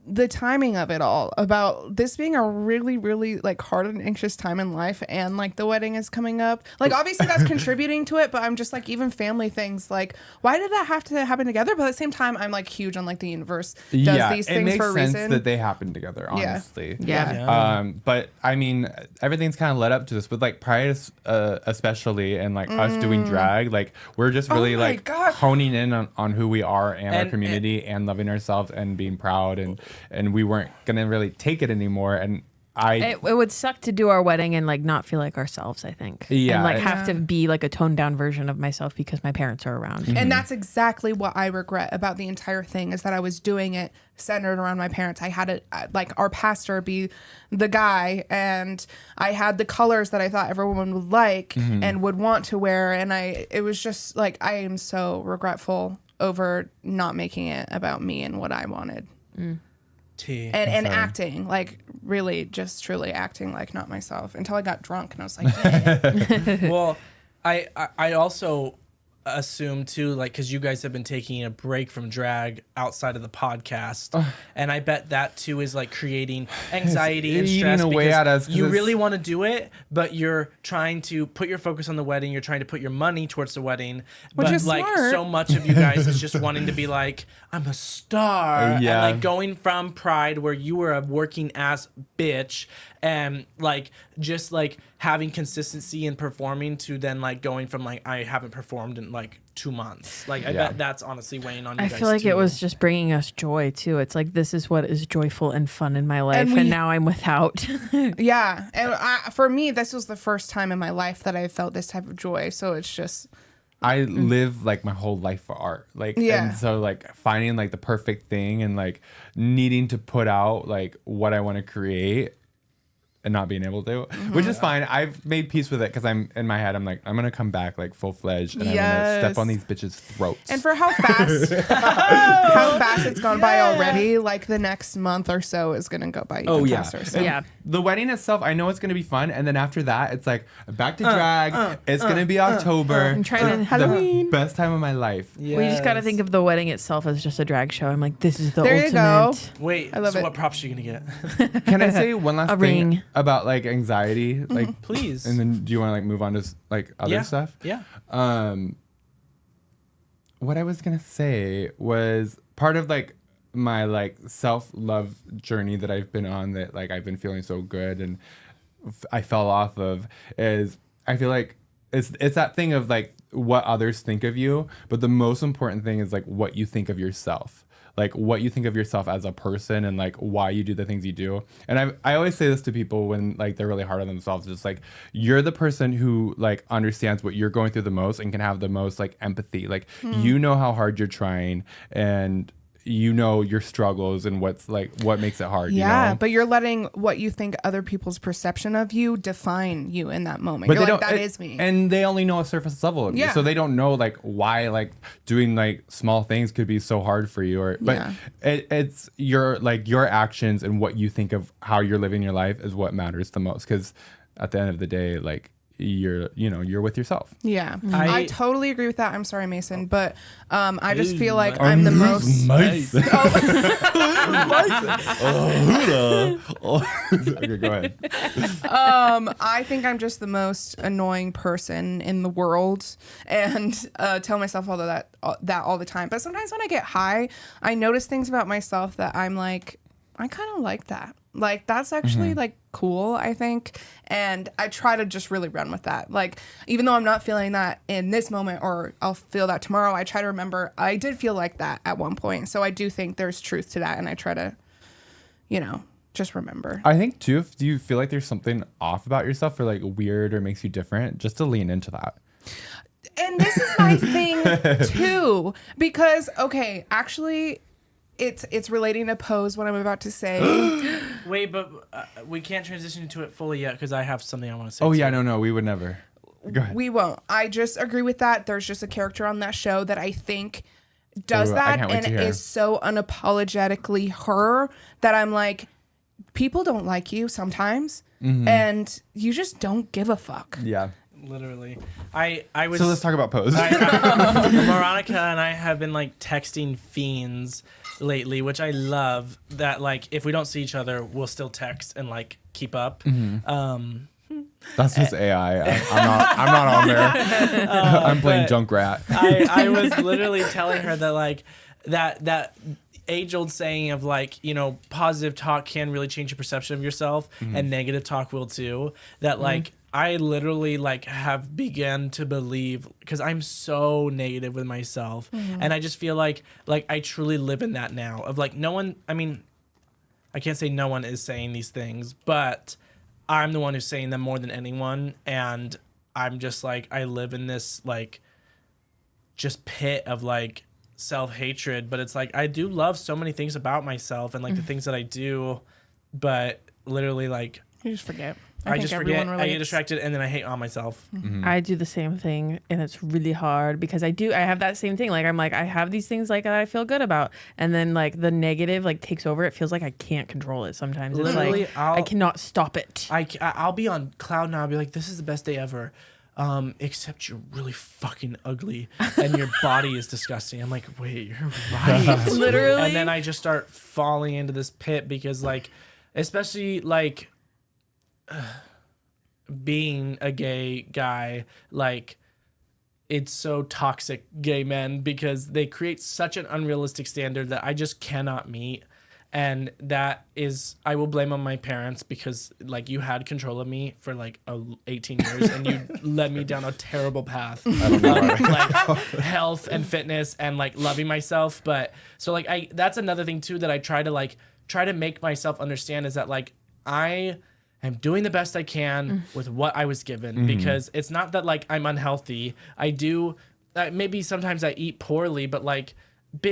the timing of it all about this being a really, really like hard and anxious time in life and like the wedding is coming up? Like obviously that's contributing to it, but I'm just like even family things like why did that have to happen together? But at the same time I'm like huge on like the universe does Yeah, these it things makes for a sense reason. that they happen together, honestly. Yeah. But I mean, everything's kind of led up to this, but like Pride, especially, and like us doing drag, like we're just really my like God. honing in on who we are and our And- community and loving ourselves and being proud, and we weren't gonna really take it anymore. And It would suck to do our wedding and like not feel like ourselves, I think. Yeah, And like it- have to be like a toned down version of myself because my parents are around. And that's exactly what I regret about the entire thing is that I was doing it centered around my parents. I had it like our pastor be the guy and I had the colors that I thought everyone would like and would want to wear. And it was just like, I am so regretful over not making it about me and what I wanted. Tea. And acting, like really just truly acting like not myself until I got drunk and I was like, dang. Well, I also assume too, like, because you guys have been taking a break from drag outside of the podcast, and I bet that too is like creating anxiety and eating stress away because at us 'cause you it's- really want to do it, but you're trying to put your focus on the wedding. You're trying to put your money towards the wedding, Which but is like smart. so much of you guys is just wanting to be like, I'm a star, Yeah. and like going from Pride where you were a working ass bitch and like just like having consistency in performing to then like going from like I haven't performed in like 2 months. Like I Yeah. bet that's honestly weighing on you I guys feel like too. it was just bringing us joy too. It's like this is what is joyful and fun in my life, And and, we- now I'm without. Yeah. And for me, this was the first time in my life that I felt this type of joy. So it's just, I live like my whole life for art. Like, Yeah. and so like finding like the perfect thing and like needing to put out like what I want to create and not being able to, which is fine. I've made peace with it because I'm in my head. I'm like, I'm going to come back like full fledged and I'm going to Yes. step on these bitches' throats. and for how fast, how fast it's gone by already, like the next month or so is going to go by even faster. So. Yeah. The wedding itself, I know it's going to be fun. And then after that, it's like back to drag. It's going to be October. I'm trying to- The Halloween. best time of my life. We just got to think of the wedding itself as just a drag show. I'm like, this is the There you go. ultimate. Wait, I love so it. what props are you gonna get? Can I say one last A thing ring. about like anxiety? Like, Please. and then do you want to like move on to like other Yeah. stuff? Yeah. What I was gonna say was part of like my like self-love journey that I've been on that like I've been feeling so good and I fell off of is I feel like it's that thing of like what others think of you, but the most important thing is like what you think of yourself. like what you think of yourself as a person and like why you do the things you do. And I always say this to people when like they're really hard on themselves. It's like you're the person who like understands what you're going through the most and can have the most like empathy. Like you know how hard you're trying and you know your struggles and what makes it hard. Yeah, you know? but you're letting what you think other people's perception of you define you in that moment. But You're they like, don't, that is me. and they only know a surface level of you, Yeah. so they don't know like why like doing like small things could be so hard for you. Or but Yeah. it's your like your actions and what you think of how you're living your life is what matters the most. Because at the end of the day, like you're with yourself. Yeah, I- I totally agree with that. I'm sorry, Mason, but I just feel like I'm the most. Okay, go ahead. I think I'm just the most annoying person in the world, and tell myself all of that all the time. But sometimes when I get high, I notice things about myself that I'm like, I kind of like that. Like that's actually like cool, I think. And I try to just really run with that. Like even though I'm not feeling that in this moment or I'll feel that tomorrow, I try to remember I did feel like that at one point. So I do think there's truth to that, and I try to, just remember. I think too, if you feel like there's something off about yourself or like weird or makes you different, just to lean into that. And this is my thing too, because okay, actually it's relating to pose what I'm about to say. Wait, but we can't transition into it fully yet because I have something I want to say. Oh too. yeah, no, we would never. Go ahead. We won't. I just agree with that. There's just a character on that show that I think does Ooh, I that can't wait and to hear. is so unapologetically her that I'm like, people don't like you sometimes, and you just don't give a fuck. Yeah. Literally. I was. So let's talk about pose. Moronica and I have been like texting fiends lately, which I love. That like if we don't see each other, we'll still text and like keep up. That's just AI. I'm not on there. I'm playing Junkrat. I was literally telling her that like that age-old saying of like, positive talk can really change your perception of yourself, and negative talk will too. That like I literally like have begun to believe, because I'm so negative with myself, and I just feel like I truly live in that now of like no one. I mean, I can't say no one is saying these things, but I'm the one who's saying them more than anyone, and I'm just like I live in this like just pit of like self-hatred. But it's like I do love so many things about myself and like the things that I do, but literally like You just forget. I just forget, everyone I get relates. distracted, and then I hate on myself. I do the same thing, and it's really hard because I have that same thing. Like I'm like I have these things like that I feel good about, and then like the negative like takes over. It feels like I can't control it sometimes. It's Literally, like I cannot stop it. I'll be on cloud nine. I'll be like, this is the best day ever. Except you're really fucking ugly and your body is disgusting. I'm like, wait, you're right. Literally. And then I just start falling into this pit because like, especially like being a gay guy, like it's so toxic, gay men, because they create such an unrealistic standard that I just cannot meet. And that is, I will blame on my parents, because like you had control of me for like 18 years and you led me down a terrible path of like health and fitness and like loving myself. But so like that's another thing too that I try to make myself understand, is that like I am doing the best I can with what I was given, because it's not that like I'm unhealthy. I do maybe sometimes I eat poorly, but like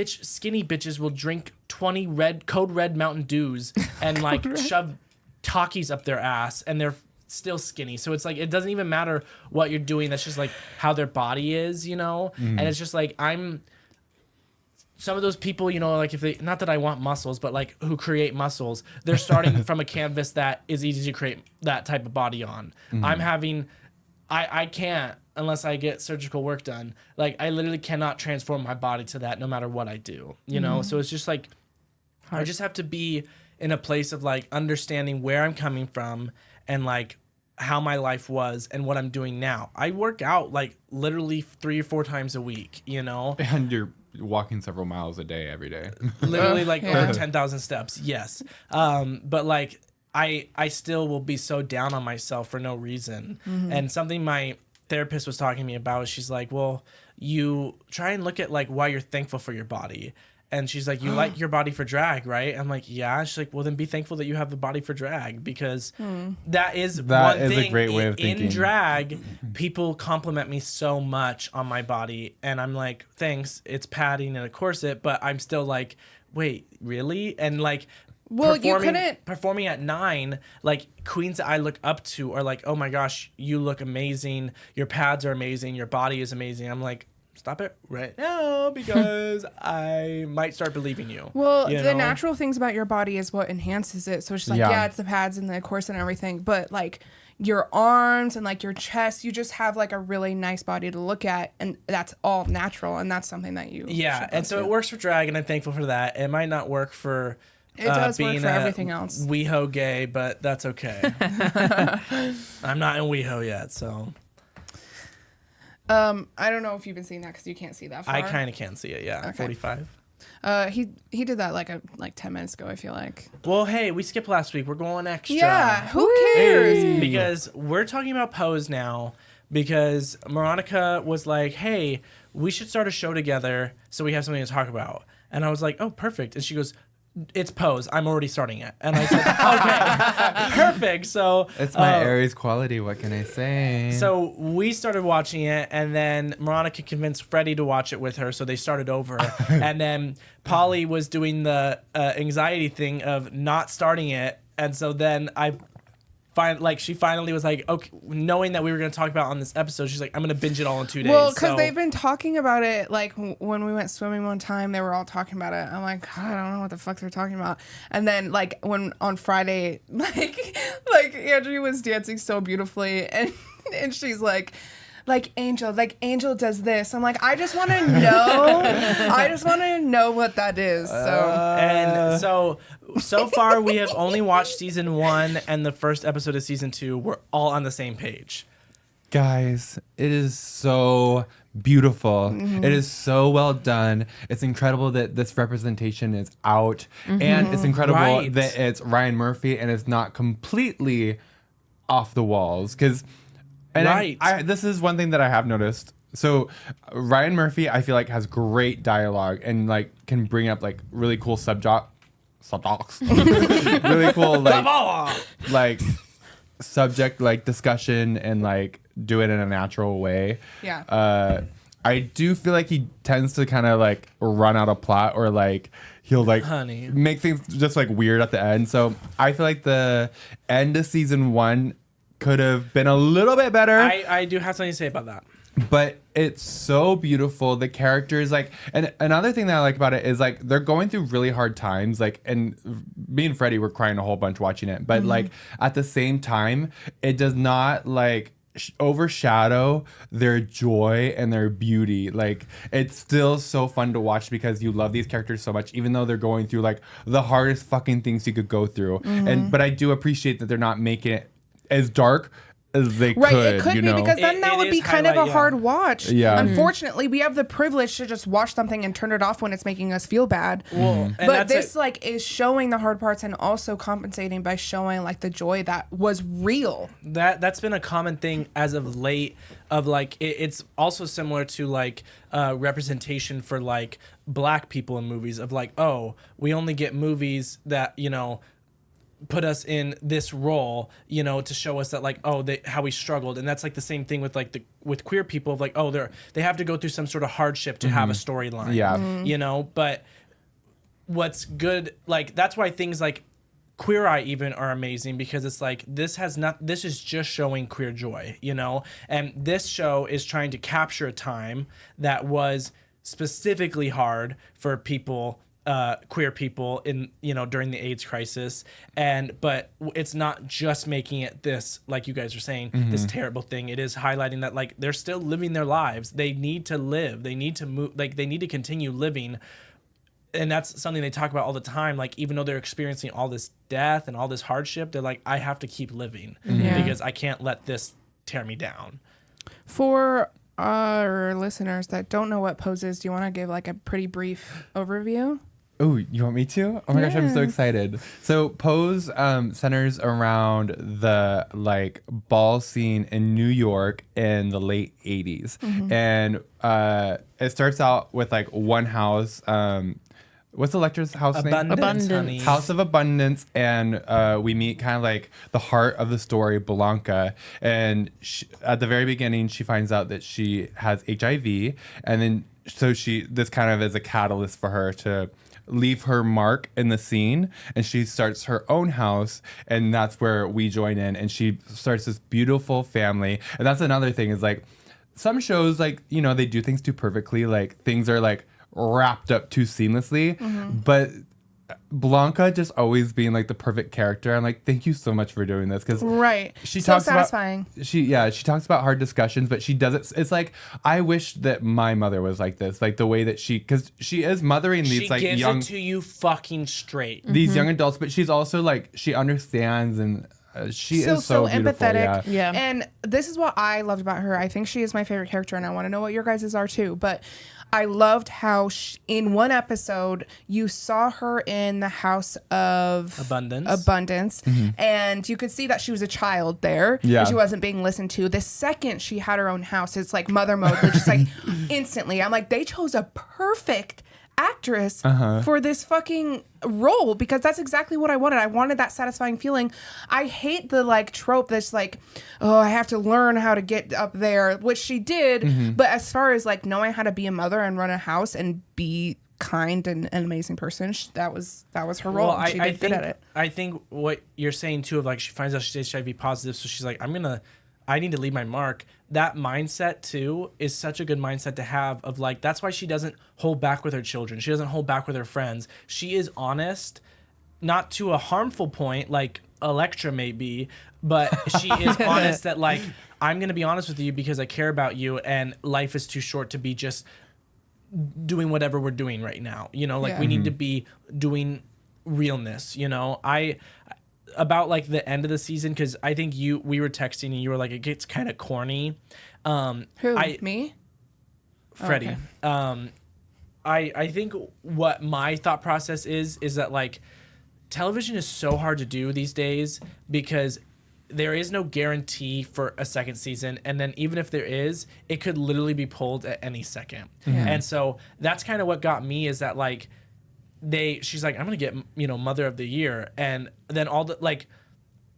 skinny bitches will drink 20 code red Mountain Dews and like shove Takis up their ass, and they're still skinny. So it's like it doesn't even matter what you're doing. That's just like how their body is, and it's just like I'm some of those people, like if they, not that I want muscles, but like who create muscles, they're starting from a canvas that is easy to create that type of body on. I'm having, I can't, unless I get surgical work done. Like I literally cannot transform my body to that no matter what I do, So it's just like, I just have to be in a place of like understanding where I'm coming from and like how my life was and what I'm doing now. I work out like literally 3 or 4 times a week, And you're walking several miles a day every day. literally like Yeah. over 10,000 steps. Yes. But like I still will be so down on myself for no reason. And something my therapist was talking to me about, she's like, well, you try and look at like why you're thankful for your body. And she's like, you like your body for drag, right? I'm like, yeah. She's like, well, then be thankful that you have the body for drag, because that is one thing. A great way of thinking. In drag, people compliment me so much on my body, and I'm like, thanks, it's padding and a corset, but I'm still like, wait, really? And like, well, you couldn't performing at 9, like queens that I look up to are like, oh my gosh, you look amazing, your pads are amazing, your body is amazing. I'm like, stop it right now, because I might start believing you. Well, you the know? natural things about your body is what enhances it. So it's just like, yeah, it's the pads and the corset and everything, but like your arms and like your chest, you just have like a really nice body to look at, and that's all natural, and that's something that you and so it works for drag, and I'm thankful for that. It might not work for it does being work for everything else. WeHo gay, but that's okay. I'm not in WeHo yet, so I don't know if you've been seeing that because you can't see that far. I kind of can't see it. Yeah, Okay. 45. He did that like 10 minutes ago, I feel like. Well, hey, we skipped last week. We're going extra. Yeah, who cares? Because we're talking about Pose now, because Moronica was like, hey, we should start a show together so we have something to talk about. And I was like, oh, perfect. And she goes, it's Pose. I'm already starting it. And I said, okay, perfect. So It's my Aries quality. What can I say? So we started watching it, and then Moronica convinced Freddie to watch it with her, so they started over. And then Polly was doing the anxiety thing of not starting it, and so then she finally was like, okay, knowing that we were going to talk about on this episode, she's like, I'm going to binge it all in 2 days. Well, because they've been talking about it, like when we went swimming one time, they were all talking about it. I'm like, God, I don't know what the fuck they're talking about. And then like when on Friday, like Andrew was dancing so beautifully, and she's like Angel does this. I'm like, I just want to know. I just want to know what that is. So far we have only watched season 1 and the first episode of season 2. We're all on the same page. Guys, it is so beautiful. It is so well done. It's incredible that this representation is out, and it's incredible that it's Ryan Murphy and it's not completely off the walls, because this is one thing that I have noticed. So Ryan Murphy, I feel like, has great dialogue and like can bring up like really cool subjects, really cool like subject like discussion, and like do it in a natural way. Yeah. I do feel like he tends to kind of like run out of plot, or like he'll like make things just like weird at the end. So I feel like the end of season 1 could have been a little bit better. I do have something to say about that. But it's so beautiful. The characters, like, and another thing that I like about it is like they're going through really hard times. Like, and me and Freddie were crying a whole bunch watching it. But like at the same time, it does not like overshadow their joy and their beauty. Like, it's still so fun to watch because you love these characters so much, even though they're going through like the hardest fucking things you could go through. But I do appreciate that they're not making it as dark as they could. It could be, because then that would be kind of a hard watch. Yeah. Unfortunately, we have the privilege to just watch something and turn it off when it's making us feel bad. But this like is showing the hard parts and also compensating by showing like the joy that was real. That's been a common thing as of late. Of like it's also similar to like representation for like black people in movies. Of like, oh, we only get movies that, you know, put us in this role, you know, to show us that like, oh, how we struggled. And that's like the same thing with like with queer people of like, oh, they have to go through some sort of hardship to have a storyline. Yeah. You know, but what's good, like that's why things like Queer Eye even are amazing, because it's like this is just showing queer joy, you know? And this show is trying to capture a time that was specifically hard for people, queer people in, you know, during the AIDS crisis. But it's not just making it this, like you guys are saying, this terrible thing. It is highlighting that like they're still living their lives. They need to live. They need to move, like they need to continue living. And that's something they talk about all the time. Like, even though they're experiencing all this death and all this hardship, they're like, I have to keep living because I can't let this tear me down. For our listeners that don't know what Pose is, do you want to give like a pretty brief overview? Oh, you want me to? Oh my gosh, I'm so excited. So Pose centers around the like ball scene in New York in the late 80s. And it starts out with like one house what's Electra's house name? Abundance, honey. House of Abundance, and we meet kind of like the heart of the story, Blanca. And at the very beginning, she finds out that she has HIV, and then so this kind of is a catalyst for her to leave her mark in the scene, and she starts her own house, and that's where we join in, and she starts this beautiful family. And that's another thing is like some shows, like, you know, they do things too perfectly, like things are like wrapped up too seamlessly, but Blanca just always being like the perfect character. I'm like, thank you so much for doing this, because she so talks satisfying. about she talks about hard discussions, but she does it. It's like, I wish that my mother was like this, like the way that because she is mothering these like gives young it to you fucking straight. these young adults, but she's also like she understands, and she is so beautiful, empathetic. Yeah. And this is what I loved about her. I think she is my favorite character, and I want to know what your guys' are too. But I loved how in one episode you saw her in the house of abundance, and you could see that she was a child there. Yeah. And she wasn't being listened to. The second she had her own house, it's like mother mode, just like instantly. I'm like, they chose a perfect actress for this fucking role, because that's exactly what I wanted. I wanted that satisfying feeling. I hate the like trope that's like, oh, I have to learn how to get up there, which she did. But as far as like knowing how to be a mother and run a house and be kind and an amazing person, that was her role. Well, she did good at it. I think what you're saying too, of like she finds out she's HIV positive, so she's like, I need to leave my mark. That mindset too is such a good mindset to have, of like, that's why she doesn't hold back with her children. She doesn't hold back with her friends. She is honest, not to a harmful point like Elektra may be, but she is honest that like, I'm going to be honest with you because I care about you, and life is too short to be just doing whatever we're doing right now. You know, like we need to be doing realness, you know. About like the end of the season, because I think we were texting and you were like, it gets kind of corny. Me? Freddie. Okay. I think what my thought process is that like television is so hard to do these days, because there is no guarantee for a second season, and then even if there is, it could literally be pulled at any second. And so that's kind of what got me, is that like she's like, I'm gonna get, you know, Mother of the Year, and then all the like,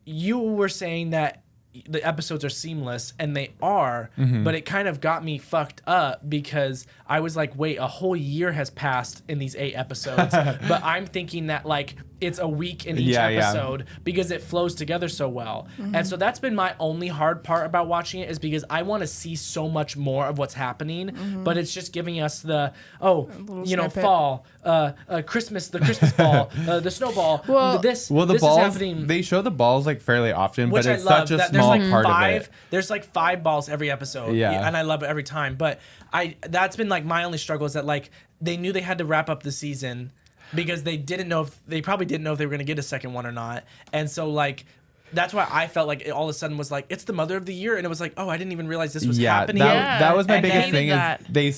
you were saying that the episodes are seamless, and they are, but it kind of got me fucked up, because I was like, wait, a whole year has passed in these 8 episodes, but I'm thinking that like it's a week in each episode because it flows together so well. And so that's been my only hard part about watching it, is because I want to see so much more of what's happening, but it's just giving us the fall, Christmas, the Christmas ball, the snowball. The this balls, is happening. they show the balls like fairly often, Which but it's I love, such a that small there's like part five, of it. There's like 5 balls every episode, and I love it every time. But that's been like my only struggle, is that like they knew they had to wrap up the season, because they probably didn't know if they were going to get a second one or not. And so like, that's why I felt like it all of a sudden was like, it's the Mother of the Year, and it was like, oh, I didn't even realize this was happening. That was my and biggest thing, is they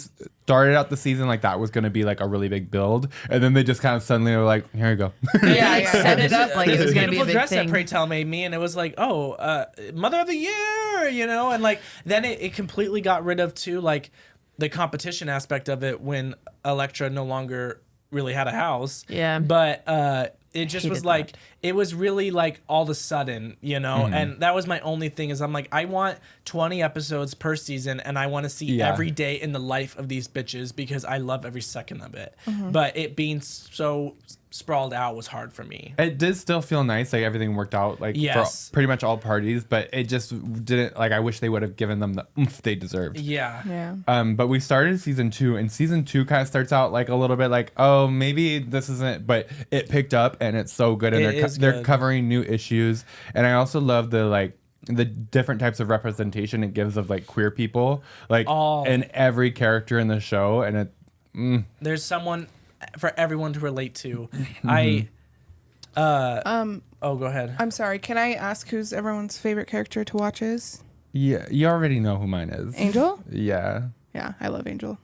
started out the season like that was going to be like a really big build, and then they just kind of suddenly were like, here you go. Set it up like it was going to be a big dress thing. that Pray Tell made me, and it was like, oh, Mother of the Year, you know. And like then it completely got rid of too like the competition aspect of it, when Elektra no longer really had a house. But it just was like, it was really like all of a sudden, you know. And that was my only thing, is I'm like, I want 20 episodes per season, and I want to see every day in the life of these bitches, because I love every second of it. But it being so sprawled out was hard for me. It did still feel nice, like everything worked out like for pretty much all parties, but it just didn't, like, I wish they would have given them the oomph they deserved. But we started season 2, and season 2 kind of starts out like a little bit like, oh, maybe this isn't, but it picked up, and it's so good, and they're covering new issues. And I also love the different types of representation it gives of like queer people, like in every character in the show, and there's someone for everyone to relate to. Oh, go ahead. I'm sorry. Can I ask who's everyone's favorite character to watch is? Yeah, you already know who mine is. Angel? Yeah. Yeah, I love Angel.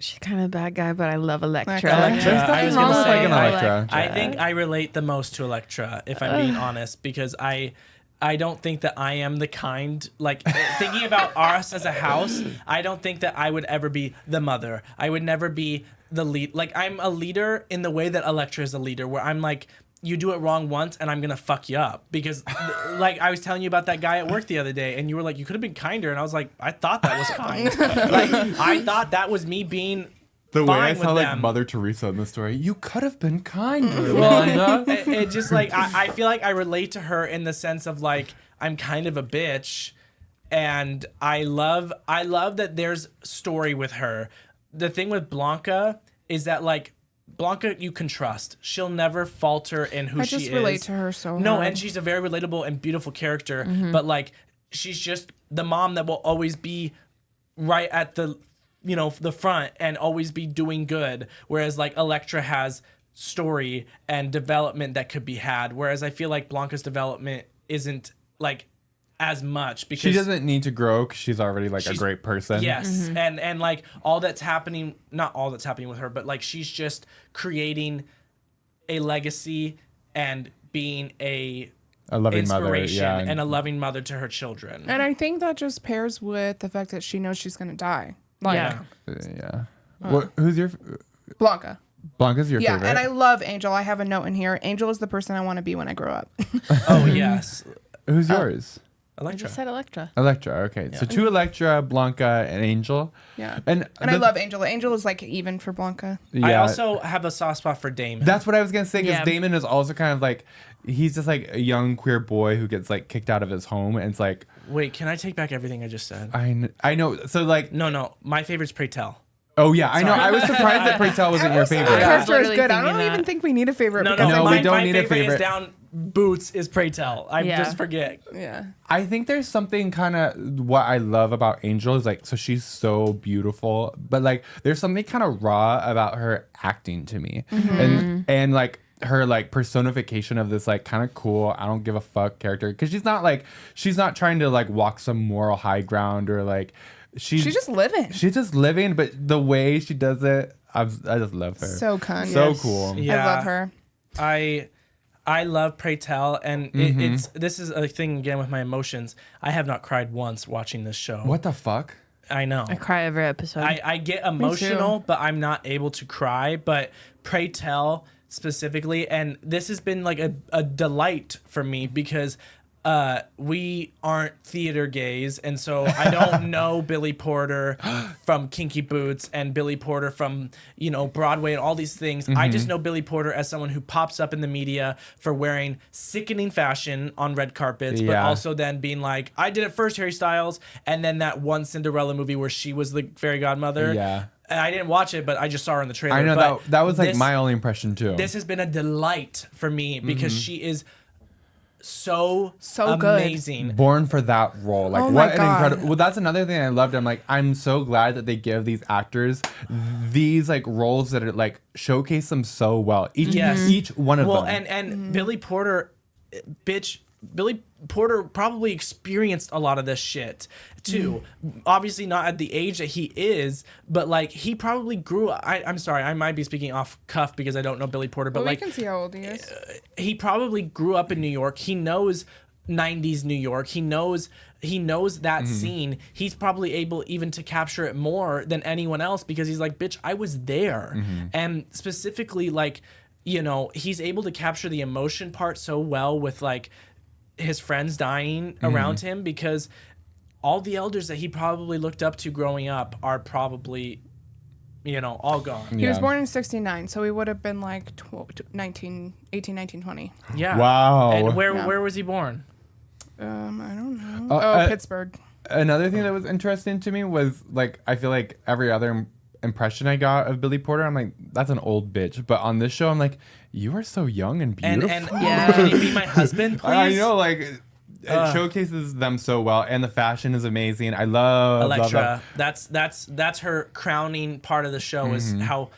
She's kind of a bad guy, but I love Elektra. There's nothing wrong with liking Elektra. I think I relate the most to Elektra, if I'm being honest, because I I don't think that I am the kind, like, thinking about us as a house, I don't think that I would ever be the mother. I would never be the lead. Like, I'm a leader in the way that Electra is a leader, where I'm like, you do it wrong once and I'm going to fuck you up. Because, like, I was telling you about that guy at work the other day, and you were like, you could have been kinder. And I was like, I thought that was kind. Like, I thought that was me being The way I fine saw with like them. Mother Teresa in the story, you could have been kinder. Well, it just like I feel like I relate to her in the sense of like I'm kind of a bitch, and I love that there's story with her. The thing with Blanca is that like Blanca you can trust. She'll never falter in who she is. I just relate to her so No, hard. and she's a very relatable and beautiful character, but like she's just the mom that will always be right at the the front and always be doing good, whereas like Electra has story and development that could be had, whereas I feel like Blanca's development isn't like as much because she doesn't need to grow because she's already like a she's- great person. yes, and like all that's happening, not all that's happening with her, but like she's just creating a legacy and being a loving mother. inspiration Yeah, and a loving mother to her children. And I think that just pairs with the fact that she knows she's going to die. Like, Yeah. yeah. Who's your Blanca. Blanca's your Yeah, favorite? and I love Angel. I have a note in here. Angel is the person I want to be when I grow up. Oh yes, Who's yours? I Electra. just said Electra. Electra. Okay, so 2 Electra, Blanca, and Angel. Yeah. And I love Angel. Angel is like even for Blanca. Yeah, I also have a soft spot for Damon. that's what I was gonna say because Yeah. Damon is also kind of like he's just like a young queer boy who gets like kicked out of his home, and it's like Wait, can I take back everything I just said? I know. So like No, my favorite's Pray Tell. oh yeah, I know. I was surprised that Pray Tell wasn't your That favorite. character is literally good. I thinking don't that. even think we need a favorite. No, because No, I we like- don't my need a favorite favorite. is down Boots is Pray Tell. I Yeah. just forget. Yeah. I think there's something kind of what I love about Angel is like so she's so beautiful, but like there's something kind of raw about her acting to me, and like her like personification of this like kind of cool I don't give a fuck character because she's not trying to like walk some moral high ground or like she's just living. She's just living, but the way she does it, I just love her. So cunt. So Yes. cool. Yeah. I love her. I love Pray Tell, and this is a thing again with my emotions. I have not cried once watching this show. What the fuck? I know. I cry every episode. I get emotional, but I'm not able to cry. But Pray Tell specifically, and this has been like a delight for me because we aren't theater gays, and so I don't know Billy Porter from Kinky Boots and Billy Porter from Broadway and all these things. I just know Billy Porter as someone who pops up in the media for wearing sickening fashion on red carpets, but Yeah. also then being like, I did it first, Harry Styles, and then that one Cinderella movie where she was the fairy godmother. Yeah. And I didn't watch it, but I just saw her in the trailer. I know But that was like this- my only impression too. This has been a delight for me because she is so good. amazing. Born for that role. Like Oh my what an God. incredible. Well, that's another thing I loved. I'm so glad that they give these actors these like roles that are like showcase them so well. Each one of Well, them. and Billy Porter, Billy Porter probably experienced a lot of this shit too. Obviously not at the age that he is, but like he probably grew up. I'm sorry, I might be speaking off cuff because I don't know Billy Porter, but Well, like we can see how old he is. he probably grew up in New York. He knows 90s New York. He knows that scene. He's probably able even to capture it more than anyone else because he's like, bitch, I was there. And specifically like, he's able to capture the emotion part so well with like his friends dying around him because all the elders that he probably looked up to growing up are probably all gone. He was born in 69, so he would have been like 18, 19, 20. Yeah. Wow. And Yeah. where was he born? I don't know. Pittsburgh. Another thing that was interesting to me was like I feel like every other impression I got of Billy Porter, I'm like, that's an old bitch. But on this show, I'm like, you are so young and beautiful. And Yeah. can you be my husband, please? I know, like it showcases them so well, and the fashion is amazing. I love Electra. love. That's her crowning part of the show is how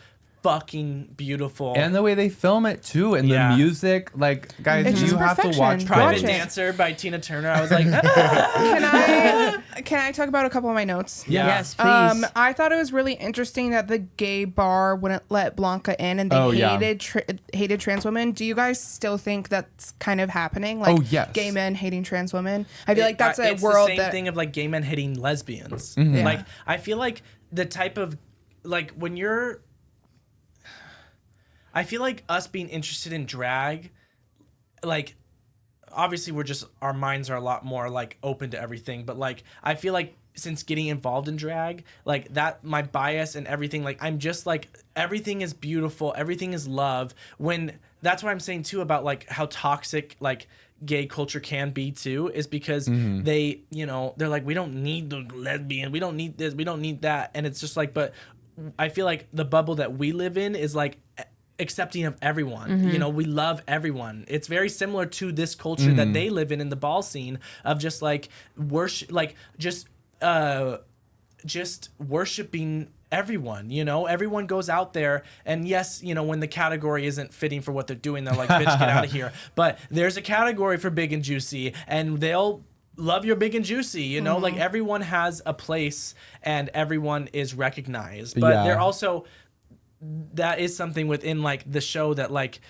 fucking beautiful. And the way they film it too, and Yeah. the music, like guys, It's you just have to perfection. watch Private Watch it. Dancer by Tina Turner. I was like, Can I talk about a couple of my notes? yeah. Yes, please. I thought it was really interesting that the gay bar wouldn't let Blanca in, and they Oh, yeah. hated trans women. Do you guys still think that's kind of happening? Like, Oh, yes. gay men hating trans women. I feel like that's a it's world the same that thing of like gay men hitting lesbians. Yeah. Like I feel like the type of like when you're I feel like us being interested in drag, like obviously we're just our minds are a lot more like open to everything, but like I feel like since getting involved in drag, like that my bias and everything, like I'm just like everything is beautiful, everything is love. When that's what I'm saying too about like how toxic like gay culture can be too, is because they, you know, they're like, we don't need the lesbian, we don't need this, we don't need that, and it's just like, but I feel like the bubble that we live in is like accepting of everyone. You know, we love everyone. It's very similar to this culture that they live in the ball scene of just like worship, like just worshiping everyone. You know, everyone goes out there, and yes, you know, when the category isn't fitting for what they're doing, they're like, bitch, get out of here. But there's a category for big and juicy, and they'll love your big and juicy, you know, like everyone has a place and everyone is recognized, but Yeah. they're also, that is something within like the show that like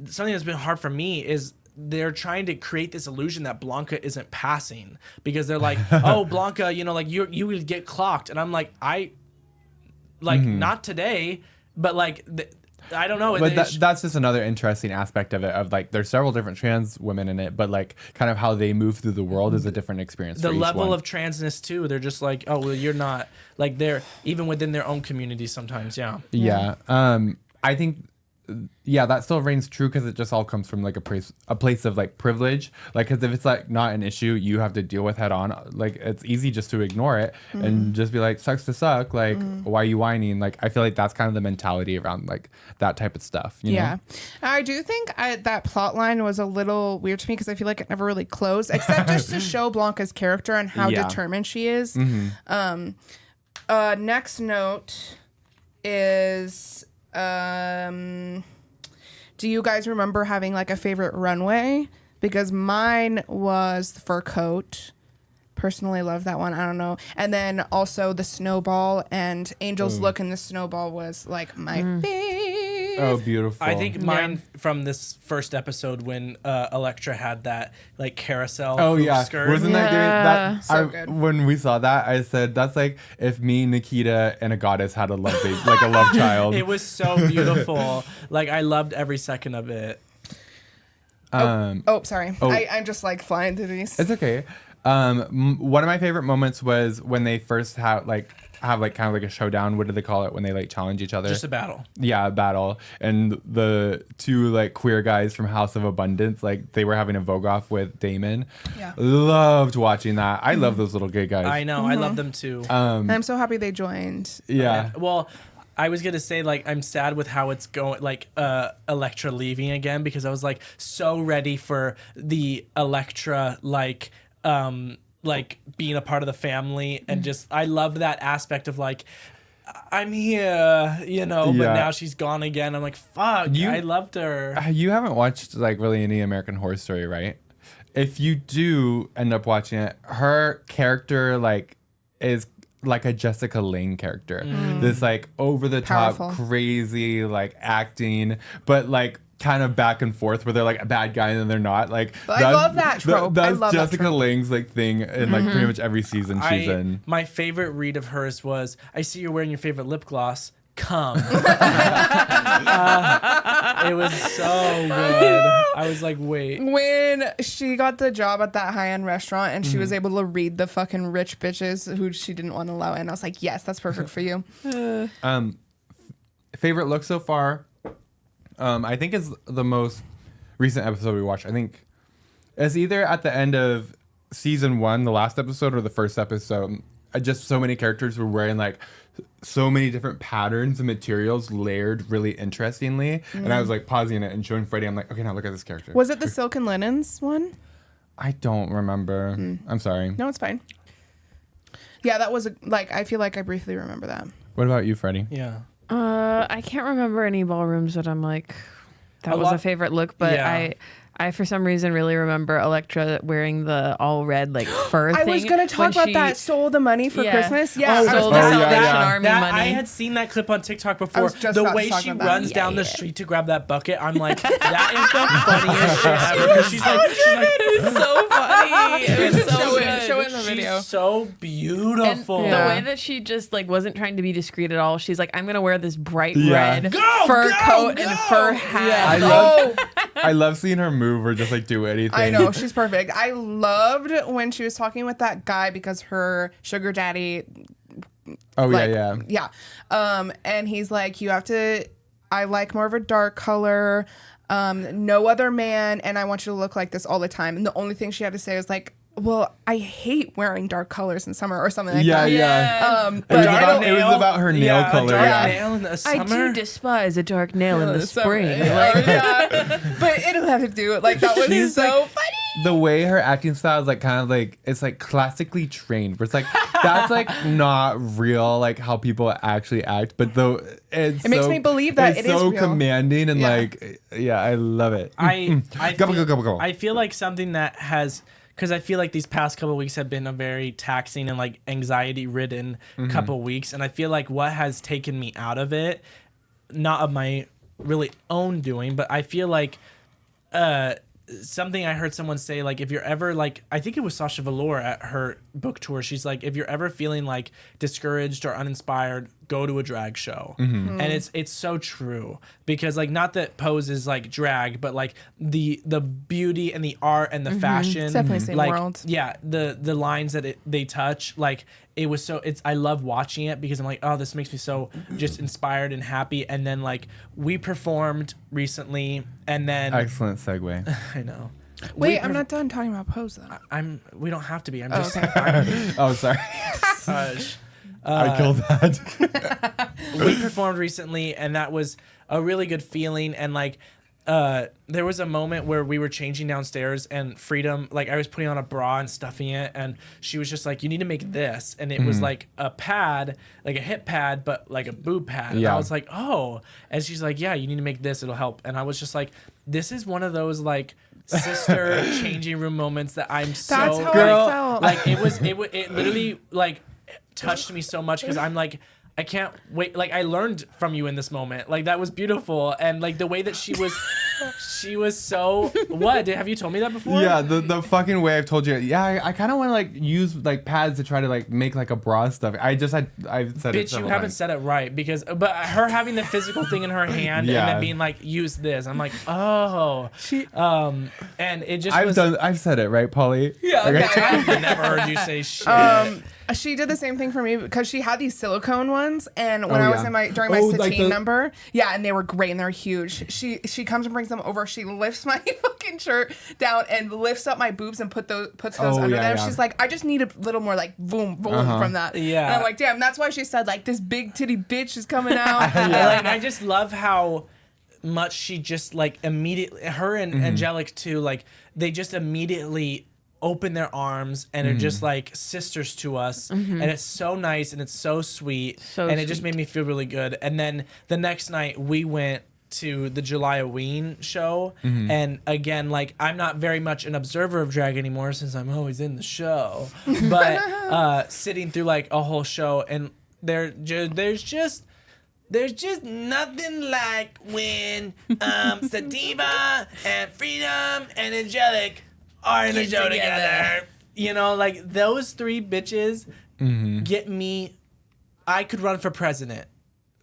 something that's been hard for me is they're trying to create this illusion that Blanca isn't passing, because they're like, oh, Blanca, you know, like you would get clocked, and I'm like, not today, but like I don't know. But that's just another interesting aspect of it, of like there's several different trans women in it, but like kind of how they move through the world is a different experience. The for each level one. of transness too. They're just like, oh, well, you're not, like they're even within their own community sometimes. Yeah. Yeah. I think, yeah, that still reigns true, because it just all comes from like a place of like privilege. Like, because if it's like not an issue you have to deal with head on, like it's easy just to ignore it and just be like, sucks to suck. Like, why are you whining? Like, I feel like that's kind of the mentality around like that type of stuff. You know? I do think that plot line was a little weird to me, because I feel like it never really closed, except just to show Blanca's character and how Yeah. determined she is. Next note is, do you guys remember having like a favorite runway? Because mine was the fur coat. Personally love that one. I don't know. And then also the snowball, and Angel's look in the snowball was like my fave. Oh, beautiful. I think mine from this first episode when Elektra had that like carousel Oh hoop yeah, skirt. wasn't that good? That So good. When we saw that, I said that's like if me, Nikita, and a goddess had a love baby, like a love child. It was so beautiful. Like I loved every second of it. Oh, sorry. Oh. I'm just like flying through these. It's okay. One of my favorite moments was when they first have kind of like a showdown. What do they call it when they like challenge each other? Just a battle. Yeah, a battle. And the two like queer guys from House of Abundance, like they were having a Vogue off with Damon. Yeah. Loved watching that. I love those little gay guys. I know. I love them too. And I'm so happy they joined. Yeah. Well, I was gonna say like I'm sad with how it's going, like Elektra leaving again, because I was like so ready for the Elektra like being a part of the family, and just I loved that aspect of like I'm here, you know, but Yeah. now she's gone again. I'm like, fuck, I loved her. You haven't watched like really any American Horror Story, right? If you do end up watching it, her character like is like a Jessica Lange character. This like over the top, Powerful. crazy like acting, but like kind of back and forth where they're like a bad guy and then they're not. Like I love that trope. I That's love that Jessica trope. Lange's like thing in like pretty much every season she's in. My favorite read of hers was, I see you're wearing your favorite lip gloss. Come. It was so good. I was like, wait. When she got the job at that high-end restaurant and she was able to read the fucking rich bitches who she didn't want to allow in, I was like, yes, that's perfect for you. Favorite look so far, I think is the most recent episode we watched. I think it's either at the end of season 1, the last episode, or the first episode. Just so many characters were wearing like so many different patterns and materials layered really interestingly. And I was like pausing it and showing Freddie, I'm like, okay, now look at this character. Was it the Silk and Linens one? I don't remember. I'm sorry. No, it's fine. Yeah, that was like, I feel like I briefly remember that. What about you, Freddie? Yeah. I can't remember any ballrooms that I'm like, that was a favorite look, but Yeah. I for some reason really remember Electra wearing the all red like fur thing. I was gonna talk about that. Stole the money for Christmas. Yeah, Stole the Salvation Army money. I had seen that clip on TikTok before. was just The about to way talk she about that. runs down the street to grab that bucket, I'm like, that is the funniest shit ever. 'Cause she's like, It's so funny. It was so Show good. it. Show it in the video. she's so beautiful. And the way that she just like wasn't trying to be discreet at all. She's like, I'm gonna wear this bright Yeah. red Go, fur go, coat go. and fur hat. I love seeing her move or just like do anything. I know, she's perfect. I loved when she was talking with that guy because her sugar daddy. Oh like, yeah. And he's like, I like more of a dark color. No other man, and I want you to look like this all the time. And the only thing she had to say was like, well, I hate wearing dark colors in summer or something like that. Yeah. But It was about her nail color. Dark Yeah. nail in the I summer. do despise a dark nail in the spring. But it don't have to do it. Like, that was She's so like- funny. The way her acting style is like kind of like it's like classically trained. Where it's like that's like not real like how people actually act, but though it makes me believe that it's it is so real. commanding and Yeah. like I love it. I Go. I feel like something that has, because I feel like these past couple weeks have been a very taxing and like anxiety ridden couple weeks, and I feel like what has taken me out of it, not of my really own doing, but I feel like something I heard someone say, like, if you're ever like, I think it was Sasha Velour at her book tour, she's like, if you're ever feeling like discouraged or uninspired, go to a drag show. And it's so true, because like, not that Pose is like drag, but like the beauty and the art and the fashion, It's definitely the same like, world. yeah, the lines that they touch, like, it was so, I love watching it because I'm like, oh, this makes me so just inspired and happy. And then like, we performed recently, and then Excellent segue. I know. Wait, I'm not done talking about Pose though. We don't have to be. I'm just. Oh, sorry. Hush. I killed that. We performed recently, and that was a really good feeling. And like, there was a moment where we were changing downstairs, and Freedom, like, I was putting on a bra and stuffing it, and she was just like, "You need to make this," and it was like a pad, like a hip pad, but like a boob pad. And I Yeah. was like, "Oh," and she's like, "Yeah, you need to make this; it'll help." And I was just like, "This is one of those like." Sister changing room moments that I'm so That's how Girl. I felt. like it literally like touched me so much, because I'm like, I can't wait. Like, I learned from you in this moment. Like, that was beautiful. And like the way that she was so, what? Have you told me that before? Yeah, the fucking way I've told you. Yeah, I kind of want to like use like pads to try to like make like a bra stuff. I've said it. Bitch, you several haven't times. said it right, because, but her having the physical thing in her hand and Yeah. then being like, use this. I'm like, oh, and it just I've said it right, Polly. Yeah, Okay. okay. I've never heard you say shit. She did the same thing for me because she had these silicone ones, and when Oh, I was yeah. during my Oh, like Satine the- number, yeah, and they were great and they're huge. She comes and brings them over. She lifts my fucking shirt down and lifts up my boobs and puts those Oh, under yeah, them. yeah. She's like, I just need a little more like boom boom from that. Yeah. and I'm like, damn, that's why she said like this big titty bitch is coming out. Like, I just love how much she just like immediately, her and Angelic too, like they just immediately open their arms and are just like sisters to us, and it's so nice and it's so sweet, and it just made me feel really good. And then the next night we went to the July Halloween show, and again, like, I'm not very much an observer of drag anymore since I'm always in the show, but sitting through like a whole show, and there's just nothing like when Sativa and Freedom and Angelic are in a show together. You know, like, those three bitches get me. I could run for president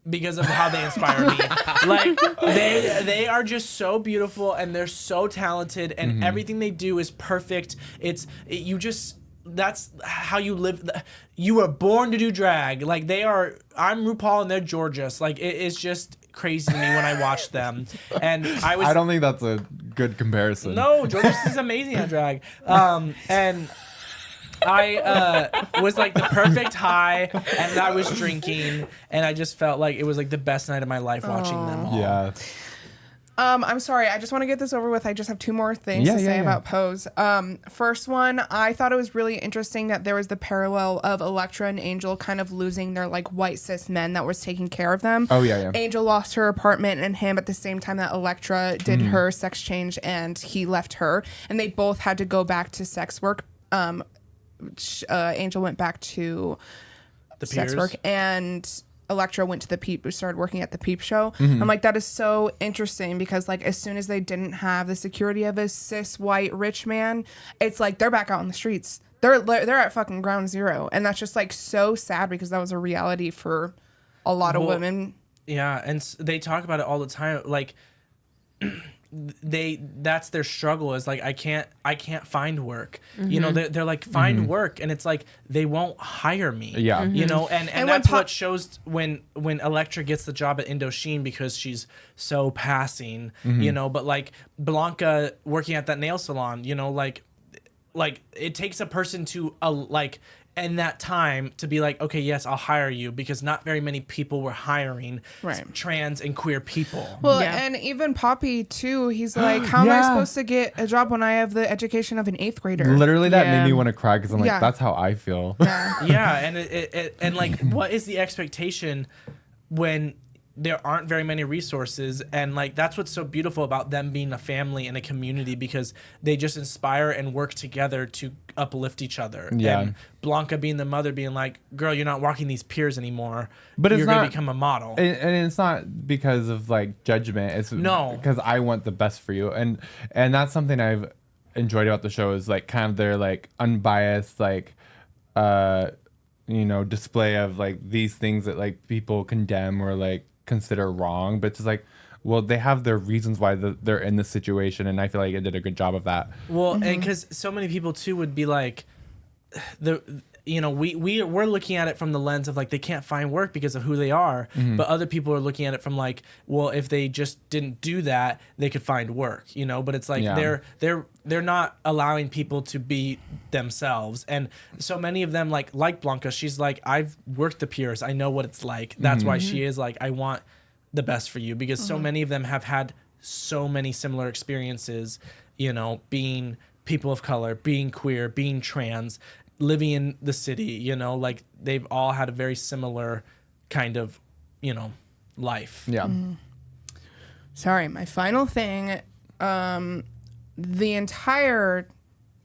because of how they inspire me. Like, they are just so beautiful, and they're so talented, and everything they do is perfect. That's how you live. You were born to do drag. Like, I'm RuPaul and they're Georgia's. Like, it is just crazy to me when I watch them. And I don't think that's a good comparison. No, Georgia's is amazing at drag. And I was like the perfect high, and I was drinking, and I just felt like it was like the best night of my life watching them all. Yeah. I'm sorry. I just want to get this over with. I just have two more things to say about Pose. First one, I thought it was really interesting that there was the parallel of Elektra and Angel kind of losing their like white cis men that was taking care of them. Oh yeah. Angel lost her apartment and him at the same time that Elektra did her sex change and he left her, and they both had to go back to sex work. Angel went back to The sex peers. work, and Elektra went to the Peep, started working at the Peep Show. I'm like, that is so interesting because like as soon as they didn't have the security of a cis white rich man, it's like they're back out on the streets. They're at fucking ground zero, and that's just like so sad because that was a reality for a lot of women. Yeah, and they talk about it all the time. Like that's their struggle is like I can't find work. You know, they're like find work, and it's like they won't hire me. Yeah. You know, and when that's what shows when Elektra gets the job at Indochine because she's so passing. You know, but like Blanca working at that nail salon, you know, like it takes a person to like in that time to be like, okay, yes, I'll hire you, because not very many people were hiring trans and queer people. Well, and even Poppy too, he's like, how am I supposed to get a job when I have the education of an 8th grader? Literally, that made me want to cry because I'm like, that's how I feel. Yeah, and and like, what is the expectation when there aren't very many resources? And like, that's what's so beautiful about them being a family and a community, because they just inspire and work together to uplift each other. Yeah. And Blanca being the mother, being like, girl, you're not walking these piers anymore, but you're it's gonna not, become a model. and it's not because of like judgment. It's because I want the best for you, and that's something I've enjoyed about the show is like kind of their like unbiased like you know, display of like these things that like people condemn or like consider wrong, but it's just like, well, they have their reasons why they're in this situation, and I feel like it did a good job of that. Well, and because so many people too would be like, you know, we're looking at it from the lens of like they can't find work because of who they are, but other people are looking at it from like, well, if they just didn't do that, they could find work, you know. But it's like they're not allowing people to be themselves, and so many of them like Blanca, she's like, I've worked the piers, I know what it's like. That's why she is like, I want the best for you, because so many of them have had so many similar experiences, you know, being people of color, being queer, being trans, living in the city, you know, like they've all had a very similar kind of, you know, life. Yeah. Sorry, my final thing, the entire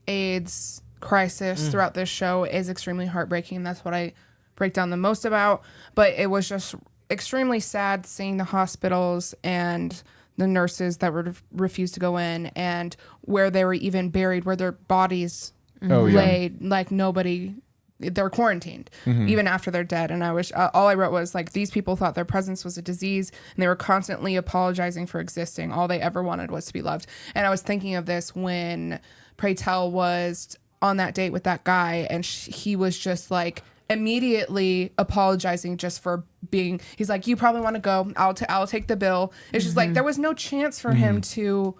AIDS crisis throughout this show is extremely heartbreaking. That's what I break down the most about, but it was just extremely sad seeing the hospitals and the nurses that were refused to go in, and where they were even buried, where their bodies laid like nobody, they're quarantined even after they're dead. And I wish all I wrote was like, these people thought their presence was a disease, and they were constantly apologizing for existing. All they ever wanted was to be loved. And I was thinking of this when Pray Tell was on that date with that guy, and he was just like immediately apologizing just for being, he's like, you probably want to go, I'll take the bill. It's just like there was no chance for him to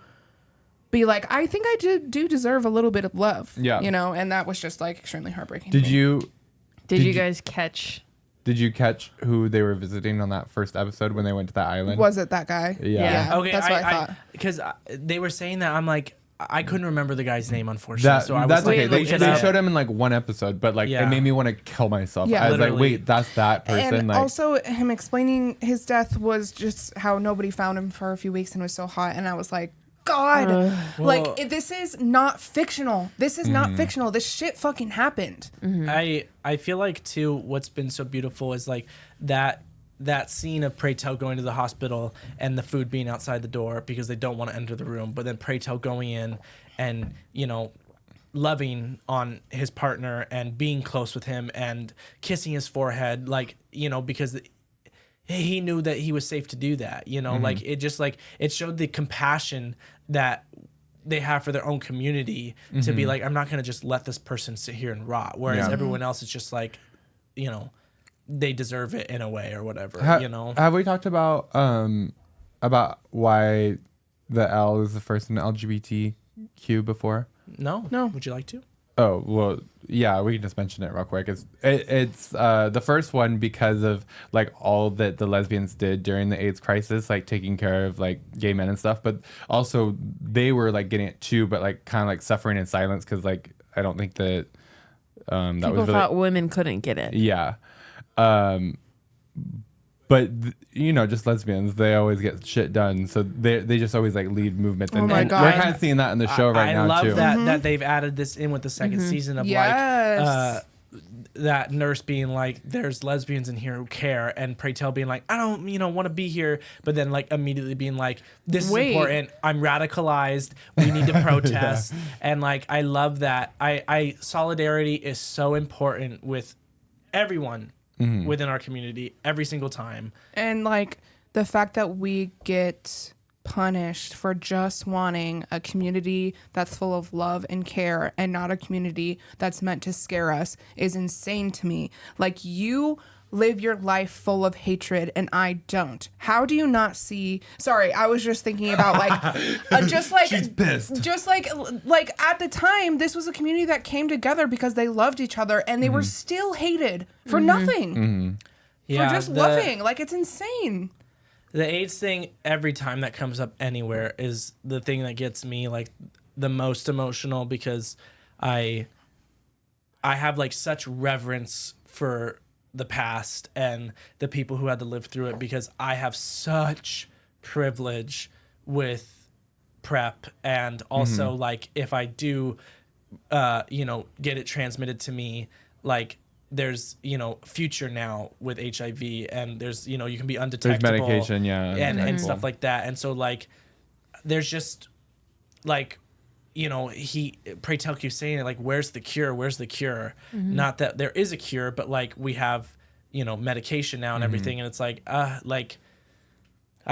be like, I think I do deserve a little bit of love, you know. And that was just like extremely heartbreaking. Did you guys catch who they were visiting on that first episode when they went to that island? Was it that guy? Yeah. Okay, that's what I thought. Because they were saying that, I'm like, I couldn't remember the guy's name, unfortunately. So I was that's like, okay. They showed him in like one episode, but like it made me want to kill myself. Yeah. I was Literally. like, wait, that's that person. And like, also him explaining his death was just how nobody found him for a few weeks and it was so hot. And I was like, God, this is not fictional. This is not fictional. This shit fucking happened. I feel like too, what's been so beautiful is like that scene of Pray Tell going to the hospital and the food being outside the door because they don't want to enter the room, but then Pray Tell going in and, you know, loving on his partner and being close with him and kissing his forehead, like, you know, because he knew that he was safe to do that, you know. Like it just like it showed the compassion that they have for their own community to be like, I'm not going to just let this person sit here and rot, whereas everyone else is just like, you know, they deserve it in a way or whatever, you know. Have we talked about why the L is the first in LGBTQ before? No. Would you like to? Oh, well, yeah, we can just mention it real quick. It's the first one because of like all that the lesbians did during the AIDS crisis, like taking care of like gay men and stuff. But also they were like getting it too, but like kind of like suffering in silence because like I don't think that that People was really, thought women couldn't get it. yeah. But just lesbians, they always get shit done, so they just always like lead movements, and, my and God. we're kind of seeing that in the show right now I love too. that they've added this in with the second season of Yes. that nurse being like, there's lesbians in here who care, and Pray Tell being like, I don't want to be here, but then like immediately being like, this Wait. is important, I'm radicalized, we need to protest. And like I love that. I solidarity is so important with everyone within our community every single time. And like the fact that we get punished for just wanting a community that's full of love and care and not a community that's meant to scare us is insane to me. Like, you live your life full of hatred and I don't. How do you not see? Sorry, I was just thinking about like just like She's pissed. Just like at the time, this was a community that came together because they loved each other and they were still hated for nothing. For just loving. Like, it's insane. The AIDS thing, every time that comes up anywhere, is the thing that gets me like the most emotional, because I have like such reverence for the past and the people who had to live through it, because I have such privilege with PrEP, and also like if I do get it transmitted to me, like there's future now with HIV, and there's you can be undetectable. There's medication, yeah, and stuff like that. And so like there's just like Pray Tell keeps saying it, like, where's the cure? Not that there is a cure, but like we have medication now and everything, and it's like I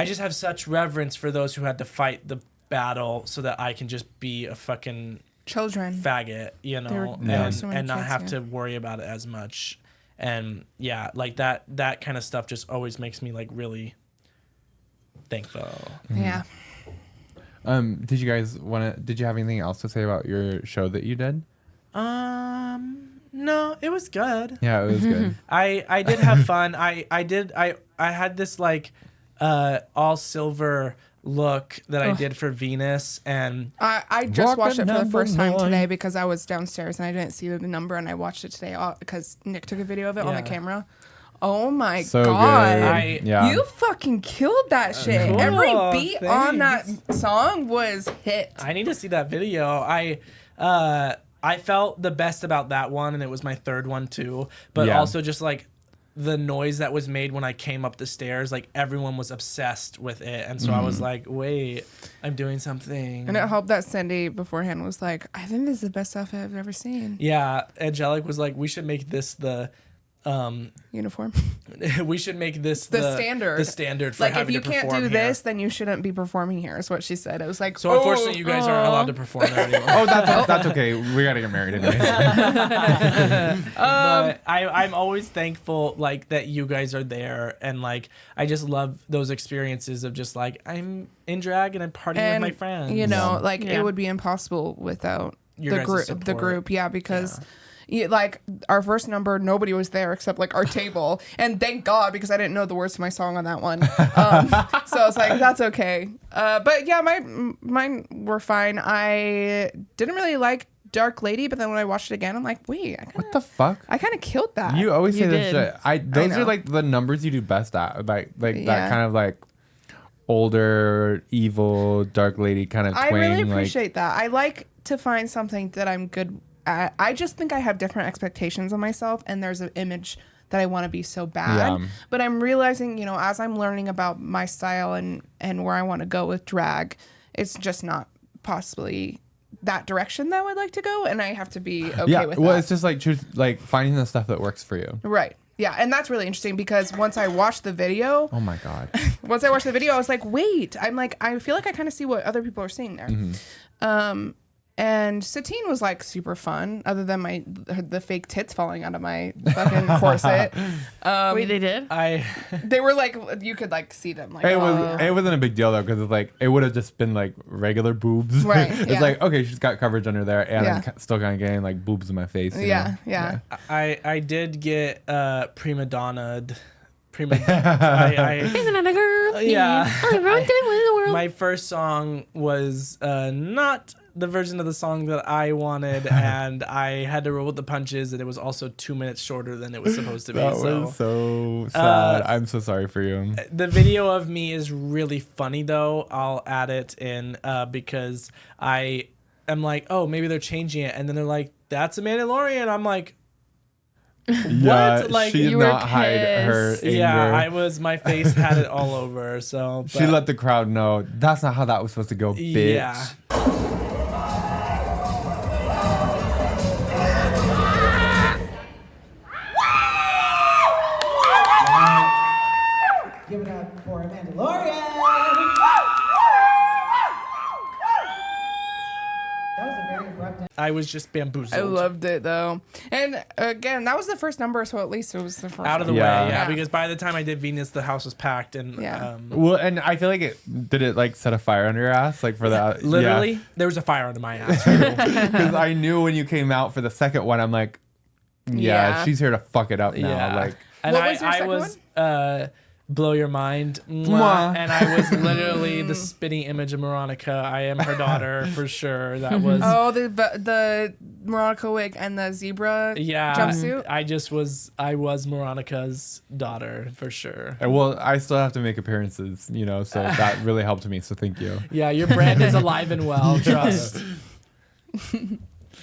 just have such reverence for those who had to fight the battle so that I can just be a fucking Children. faggot, and not have to worry about it as much. And yeah, like that kind of stuff just always makes me like really thankful. Yeah. Did you guys did you have anything else to say about your show that you did? No, it was good. Yeah, it was good. I did have fun. I had this like all silver look that I did for Venus, and I just watched it for the number first time 9. today because I was downstairs and I didn't see the number, and I watched it today because Nick took a video of it on the camera. Oh my So God. good. Yeah. You fucking killed that shit. Cool, Every beat on that thanks. song was hit. I need to see that video. I felt the best about that one, and it was my third one too. But also just like the noise that was made when I came up the stairs, like everyone was obsessed with it, and so I was like, wait, I'm doing something. And it helped that Cindy beforehand was like, I think this is the best outfit I've ever seen. Yeah, Angelic was like, we should make this the Uniform. we should make this The standard. The standard for Like, if having you to can't perform do here. this, then you shouldn't be performing here, is what she said. It was like, So unfortunately, you guys aren't allowed to perform there anymore. Oh, that's okay. We gotta get married anyways. But I'm always thankful like that you guys are there, and like I just love those experiences of just like I'm in drag and I'm partying with my friends. It would be impossible without Your the guys' group. The support. group, because. Like our first number, nobody was there except like our table, and thank God, because I didn't know the words to my song on that one. So I was like, that's okay. But yeah, mine were fine. I didn't really like Dark Lady, but then when I watched it again, I'm like, wait, What the fuck? I kind of killed that. You always say You this did. shit. Those know. are like the numbers you do best at. Like Yeah. that kind of like older, evil, dark lady kind of twang. I really like, appreciate that. I like to find something that I'm good at. I just think I have different expectations of myself, and there's an image that I want to be so bad. Yeah. But I'm realizing, as I'm learning about my style and where I want to go with drag, it's just not possibly that direction that I would like to go, and I have to be okay with well, that. it's just like finding the stuff that works for you. Right. Yeah, and that's really interesting because once I watched the video, Oh my god. I was like, wait, I feel like I kind of see what other people are seeing there. And Satine was like super fun, other than the fake tits falling out of my fucking corset. Wait, they did? They were like, you could like see them. Like, It wasn't a big deal though, because it's like it would have just been like regular boobs. Right, It's yeah. like, okay, she's got coverage under there, and Yeah. I'm still kind of getting like boobs in my face. you know? Yeah. I did get prima donna'd. Isn't that a girl? Yeah. I wrote it with the world. My first song was not the version of the song that I wanted, and I had to roll with the punches, and it was also 2 minutes shorter than it was supposed to be. That was so sad. I'm so sorry for you. The video of me is really funny, though. I'll add it in because I am like, oh, maybe they're changing it, and then they're like, that's a Mandalorian. I'm like, Yeah, Like, she did you were not hide her anger. yeah, my face had it all over. So She let the crowd know that's not how that was supposed to go, bitch. Yeah. Give it up for Mandalorian! That was a very abrupt. I was just bamboozled. I loved it though. And again, that was the first number, so at least it was the first Out of the one. way, Yeah. yeah. Because by the time I did Venus, the house was packed, and Yeah. Well, and I feel like it like set a fire under your ass, like for that. literally there was a fire under my ass. Because I knew when you came out for the second one, I'm like, Yeah. she's here to fuck it up now. Yeah. Like, And What was your I second was Blow Your Mind. Mwah. Mwah. And I was literally the spitting image of Moronica. I am her daughter for sure. That was Oh, the Moronica wig and the zebra yeah. jumpsuit. I was Moronica's daughter for sure. and well, I still have to make appearances, so that really helped me. So thank you. Yeah, your brand is alive and well, trust.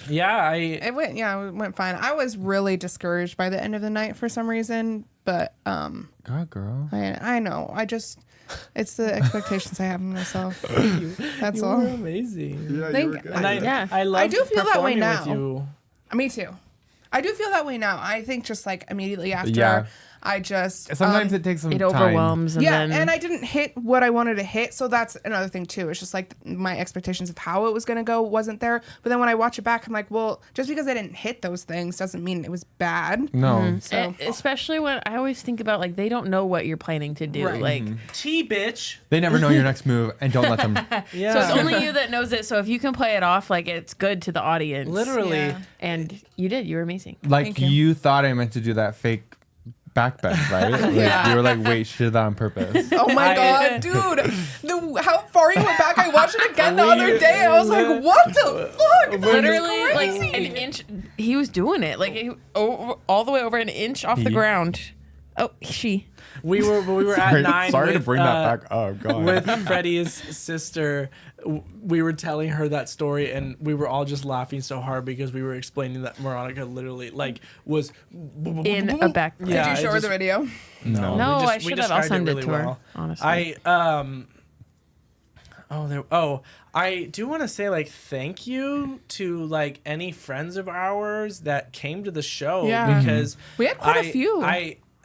Yeah, It went fine. I was really discouraged by the end of the night for some reason, but God, girl. I know. It's the expectations I have of myself. That's you all. were amazing. Thank you. And I love I do feel that way performing now. with you. Me too. I do feel that way now. I think just like immediately after, Yeah. I just Sometimes it takes some It time. overwhelms, and yeah, then and I didn't hit what I wanted to hit, so that's another thing too. It's just like my expectations of how it was gonna go wasn't there. But then when I watch it back, I'm like, well, just because I didn't hit those things doesn't mean it was bad. No. So especially when I always think about like they don't know what you're planning to do. Right. Like, T bitch. They never know your next move, and don't let them. Yeah. so it's only you that knows it. So if you can play it off, like it's good to the audience. Literally. Yeah. And you did. You were amazing. Like Thank you. you thought I meant to do that fake back bend, right? Like, Yeah. You were like, wait, she did that on purpose. oh my god, dude, how far you went back? I watched it again the other day. I was like, what the fuck? Literally, like an inch. He was doing it, like all the way over an inch off the He? ground. Oh, she. We were at 9. Sorry to with, bring that back. Oh god. With Freddie's sister, we were telling her that story, and we were all just laughing so hard because we were explaining that Moronica literally like was In a back. Did Yeah, you show it her the just- video? no. No, we I should have. I'll described send it really to her. well. Honestly, I do want to say like thank you to like any friends of ours that came to the show Yeah. because We had quite a few.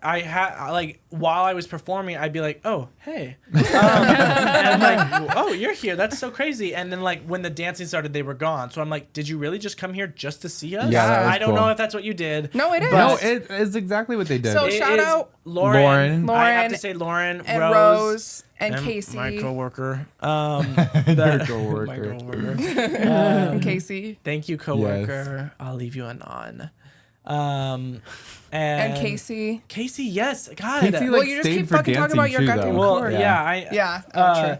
I had like while I was performing, I'd be like, "Oh, hey," and I'm like, "Oh, you're here. That's so crazy." And then like when the dancing started, they were gone. So I'm like, "Did you really just come here just to see us?" Yeah, that was I don't cool. know if that's what you did. No, it is. No, it is exactly what they did. So It shout is out Lauren. I have Lauren to say Lauren, and Rose and Casey. my coworker. Your coworker. My coworker. and Casey Thank you, coworker. I'll leave you anon. And Casey. Casey, yes, God. Casey, Well, like, you just stayed keep for fucking talking dancing about your too, goddamn though. well, cord. yeah, Yeah. Uh, True.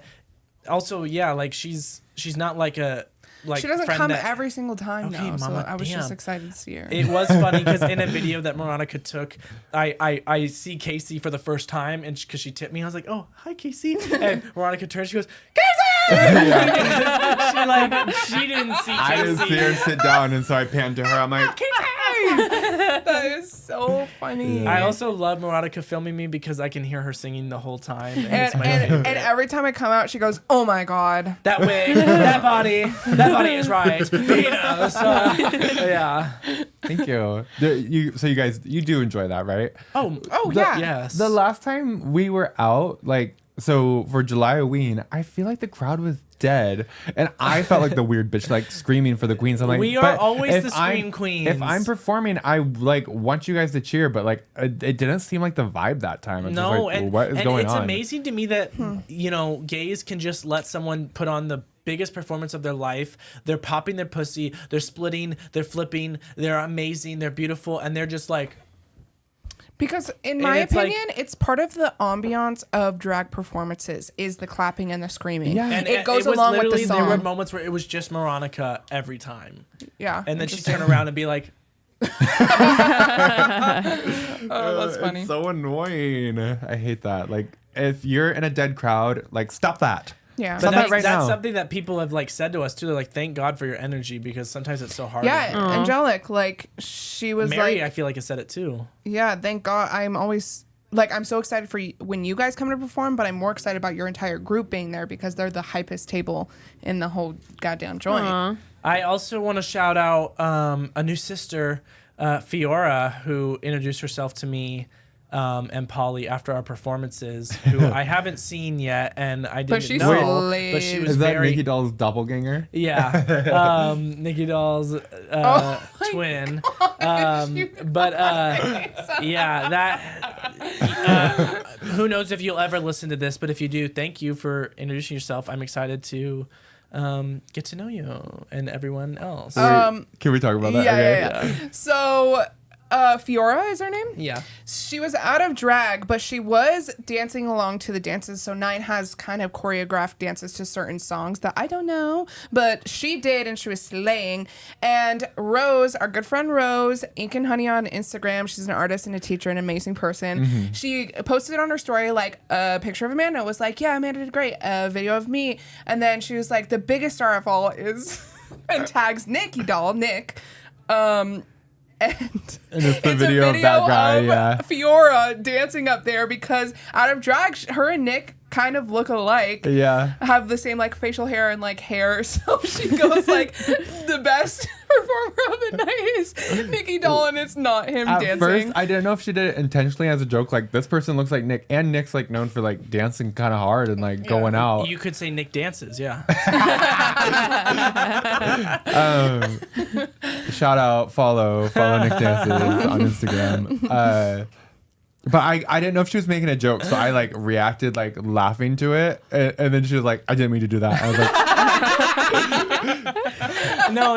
also, yeah, like she's not like a like. She doesn't friend come that, every single time Okay, now, so mama, I was just damn. excited to see her. It was funny because in a video that Moronica took, I see Casey for the first time, and because she tipped me, I was like, "Oh, hi, Casey," and Moronica turns, she goes, "Casey!" she didn't see Casey. I didn't see her sit down, and so I panned to her. I'm like, That is so funny. I also love Moronica filming me because I can hear her singing the whole time, and, and, it's my and, favorite. and every time I come out, she goes, "Oh my god." That wig, that body is right. Venus. Yeah. thank you. So you guys, you do enjoy that, right? Oh, yeah. Yes. The last time we were out, like, so for July Halloween, I feel like the crowd was dead, and I felt like the weird bitch, like screaming for the queens. I'm like, We are but always if the scream queens. If I'm performing, I like want you guys to cheer, but like it didn't seem like the vibe that time. It's just like, what is going it's on? amazing to me that you know, gays can just let someone put on the biggest performance of their life. They're popping their pussy, they're splitting, they're flipping, they're amazing, they're beautiful, and they're just like. Because in my it's like- opinion, it's part of the ambiance of drag performances is the clapping and the screaming. Yeah. And it goes was along with the literally- There were song. moments where it was just Moronica every time, Yeah. and then she'd turn around and be like, Oh, that's funny. It's so annoying. I hate that. Like, if you're in a dead crowd, like, stop that. Yeah. Stop But that right that's now. something that people have like said to us too. They're like, "Thank God for your energy," because sometimes it's so hard. Yeah, Angelic, like she was Mary, like, I feel like has said it too. yeah, thank God. I'm always like, I'm so excited for when you guys come to perform, but I'm more excited about your entire group being there because they're the hypest table in the whole goddamn joint. I also want to shout out a new sister, Fiora, who introduced herself to me and Polly after our performances, who I haven't seen yet, and I didn't she's know. slave. But she was Is that very Nikki Doll's doppelganger? yeah, Nikki Doll's twin. Yeah, that. Who knows if you'll ever listen to this? But if you do, thank you for introducing yourself. I'm excited to get to know you and everyone else. Can we talk about that? Yeah. So, Fiora is her name? Yeah. She was out of drag, but she was dancing along to the dances. So Nine has kind of choreographed dances to certain songs that I don't know, but she did, and she was slaying. And Rose, our good friend Rose, Ink and Honey on Instagram, she's an artist and a teacher, an amazing person. She posted on her story like a picture of Amanda. It was like, yeah, Amanda did great. A video of me, and then she was like, the biggest star of all is, and tags Nikki Doll, Nick. And it's the video of that guy, yeah. Fiora dancing up there because out of drag, her and Nick kind of look alike. Yeah. Have the same like facial hair and like hair. So she goes like the best performer of the night is Nikki Doll, and it's not him At dancing. first, I didn't know if she did it intentionally as a joke. Like, this person looks like Nick, and Nick's like known for like dancing kind of hard and like going out. You could say Nick dances, yeah. Shout out, follow Nick Dances on Instagram. But I didn't know if she was making a joke, so I like reacted like laughing to it, and then she was like, "I didn't mean to do that." I was like, No,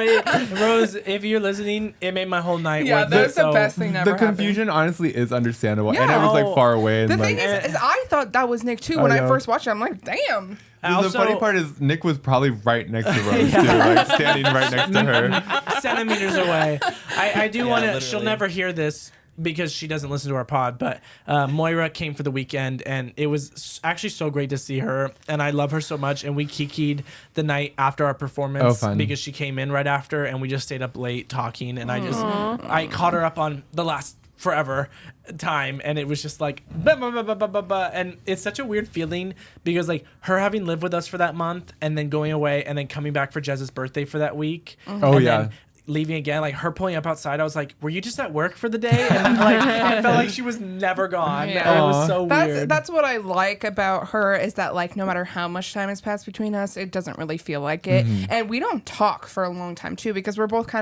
Rose, if you're listening, it made my whole night. Yeah, worth that's it, the so- best thing that the ever happened. confusion honestly is understandable, and Yeah. it was like far away. And The like, thing is I thought that was Nick too when I know. first watched it. I'm like, damn. the Also- funny part is Nick was probably right next to Rose too, like standing right next to her. Centimeters away. I do want to. She'll literally. never hear this because she doesn't listen to our pod. But Moira came for the weekend, and it was actually so great to see her. And I love her so much. And we kikied the night after our performance Oh, fun. because she came in right after, and we just stayed up late talking. And I caught her up on the last forever time, and it was just like bah, bah, bah, bah, bah, bah, bah. And it's such a weird feeling because like her having lived with us for that month and then going away and then coming back for Jez's birthday for that week. Oh, and yeah. then leaving again, like her pulling up outside, I was like, were you just at work for the day? And like I felt like she was never gone. Yeah. It was so weird. That's what I like about her is that like no matter how much time has passed between us, it doesn't really feel like it. And we don't talk for a long time too because we're both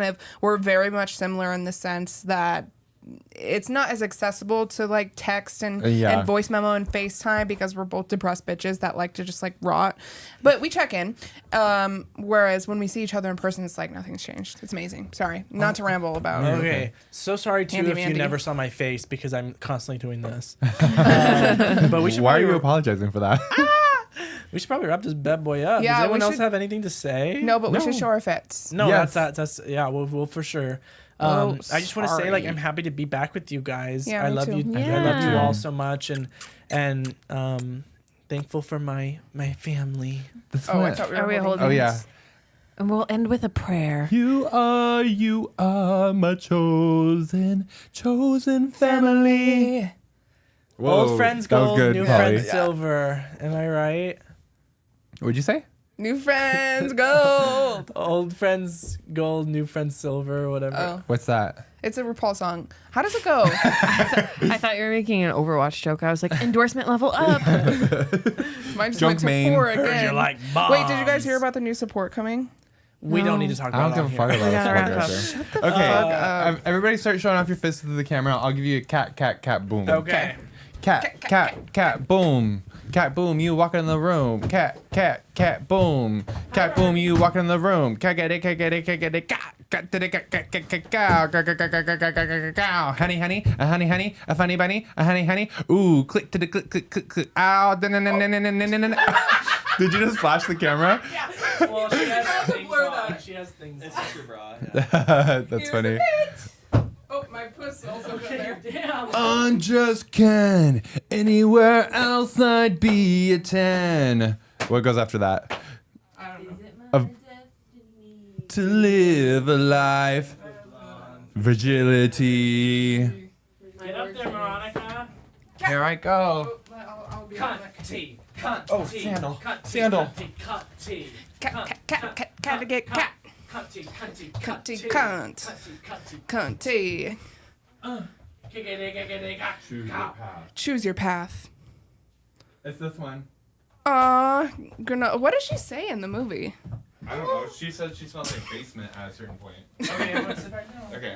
we're very much similar in the sense that it's not as accessible to like text and voice memo and FaceTime because we're both depressed bitches that like to just like rot. But we check in. Whereas when we see each other in person, it's like nothing's changed. It's amazing. Sorry, not to ramble about it. Okay, so sorry too Andy if you Mandy. never saw my face because I'm constantly doing this. But we should Why are probably you apologizing for that? we should probably wrap this bad boy up. Yeah, Does we anyone else should- have anything to say? No, but we should show our fits. No, Yes. that's yeah, we'll for sure. Oh, I just want to say, like, sorry. I'm happy to be back with you guys. Yeah, I me love too. you. I love you Yeah. all so much, and thankful for my family. Oh, I thought we were Are we holding holding? Oh yeah. hands. And we'll end with a prayer. You are my chosen family. Whoa, Old friends that was gold, good, new Polly. friends silver. Am I right? What'd you say? New friends, gold. Old friends gold, new friends silver, whatever. Oh, What's that? it's a RuPaul song. How does it go? I thought you were making an Overwatch joke. I was like, endorsement level up. Mine just Junk went to main. 4 Heard again. you like bombs. Wait, did you guys hear about the new support coming? We don't need to talk I don't about give a fuck it. about gotta wrap up. this. Okay, everybody start showing off your fists to the camera. I'll give you a cat, boom. Okay. Cat, boom. Cat, boom, you walk in the room. Cat, boom. Cat, boom, you walk in the room. Cat, get it, cat. Honey, a funny bunny, a honey. Ooh, click to the click. Ow, Did you just flash the camera? Well, she has things on. She has things on. It's your bra. That's funny. Oh, my puss also got there. Damn. Unjust Ken. Anywhere else I'd be a 10. What goes after that? I don't know. Of- To live a life. Fragility. Get up there, Moronica. Here I go. I'll be on Cunty. Cunt. Oh, sandal. Sandal. Cunty. Cat, get cat. Cunty. Cunty, cunt. Cunty. Choose your path. It's this one. What does she say in the movie? I don't know. She said she smells like basement at a certain point. Okay, everyone sit back down. Okay.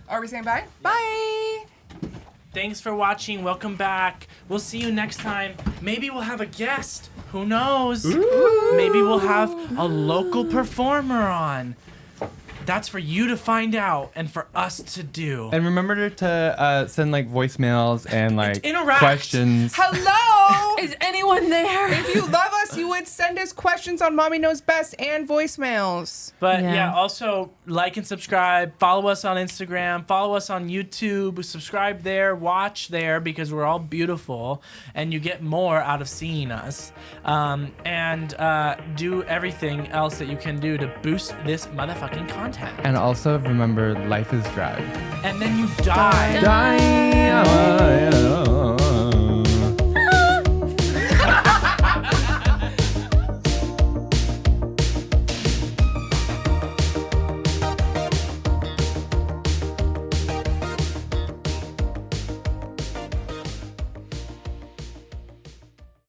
Are we saying bye? Bye. Thanks for watching. Welcome back. We'll see you next time. Maybe we'll have a guest. Who knows? Maybe we'll have a local performer on. That's for you to find out and for us to do. And remember to send like voicemails and like Interact. questions. Hello. Is anyone there? If you love us, you would send us questions on Mommy Knows Best and voicemails. But Yeah. yeah, also like and subscribe. Follow us on Instagram. Follow us on YouTube. Subscribe there. Watch there because we're all beautiful and you get more out of seeing us. And do everything else that you can do to boost this motherfucking content. And also remember, life is dry. And then you die. Die.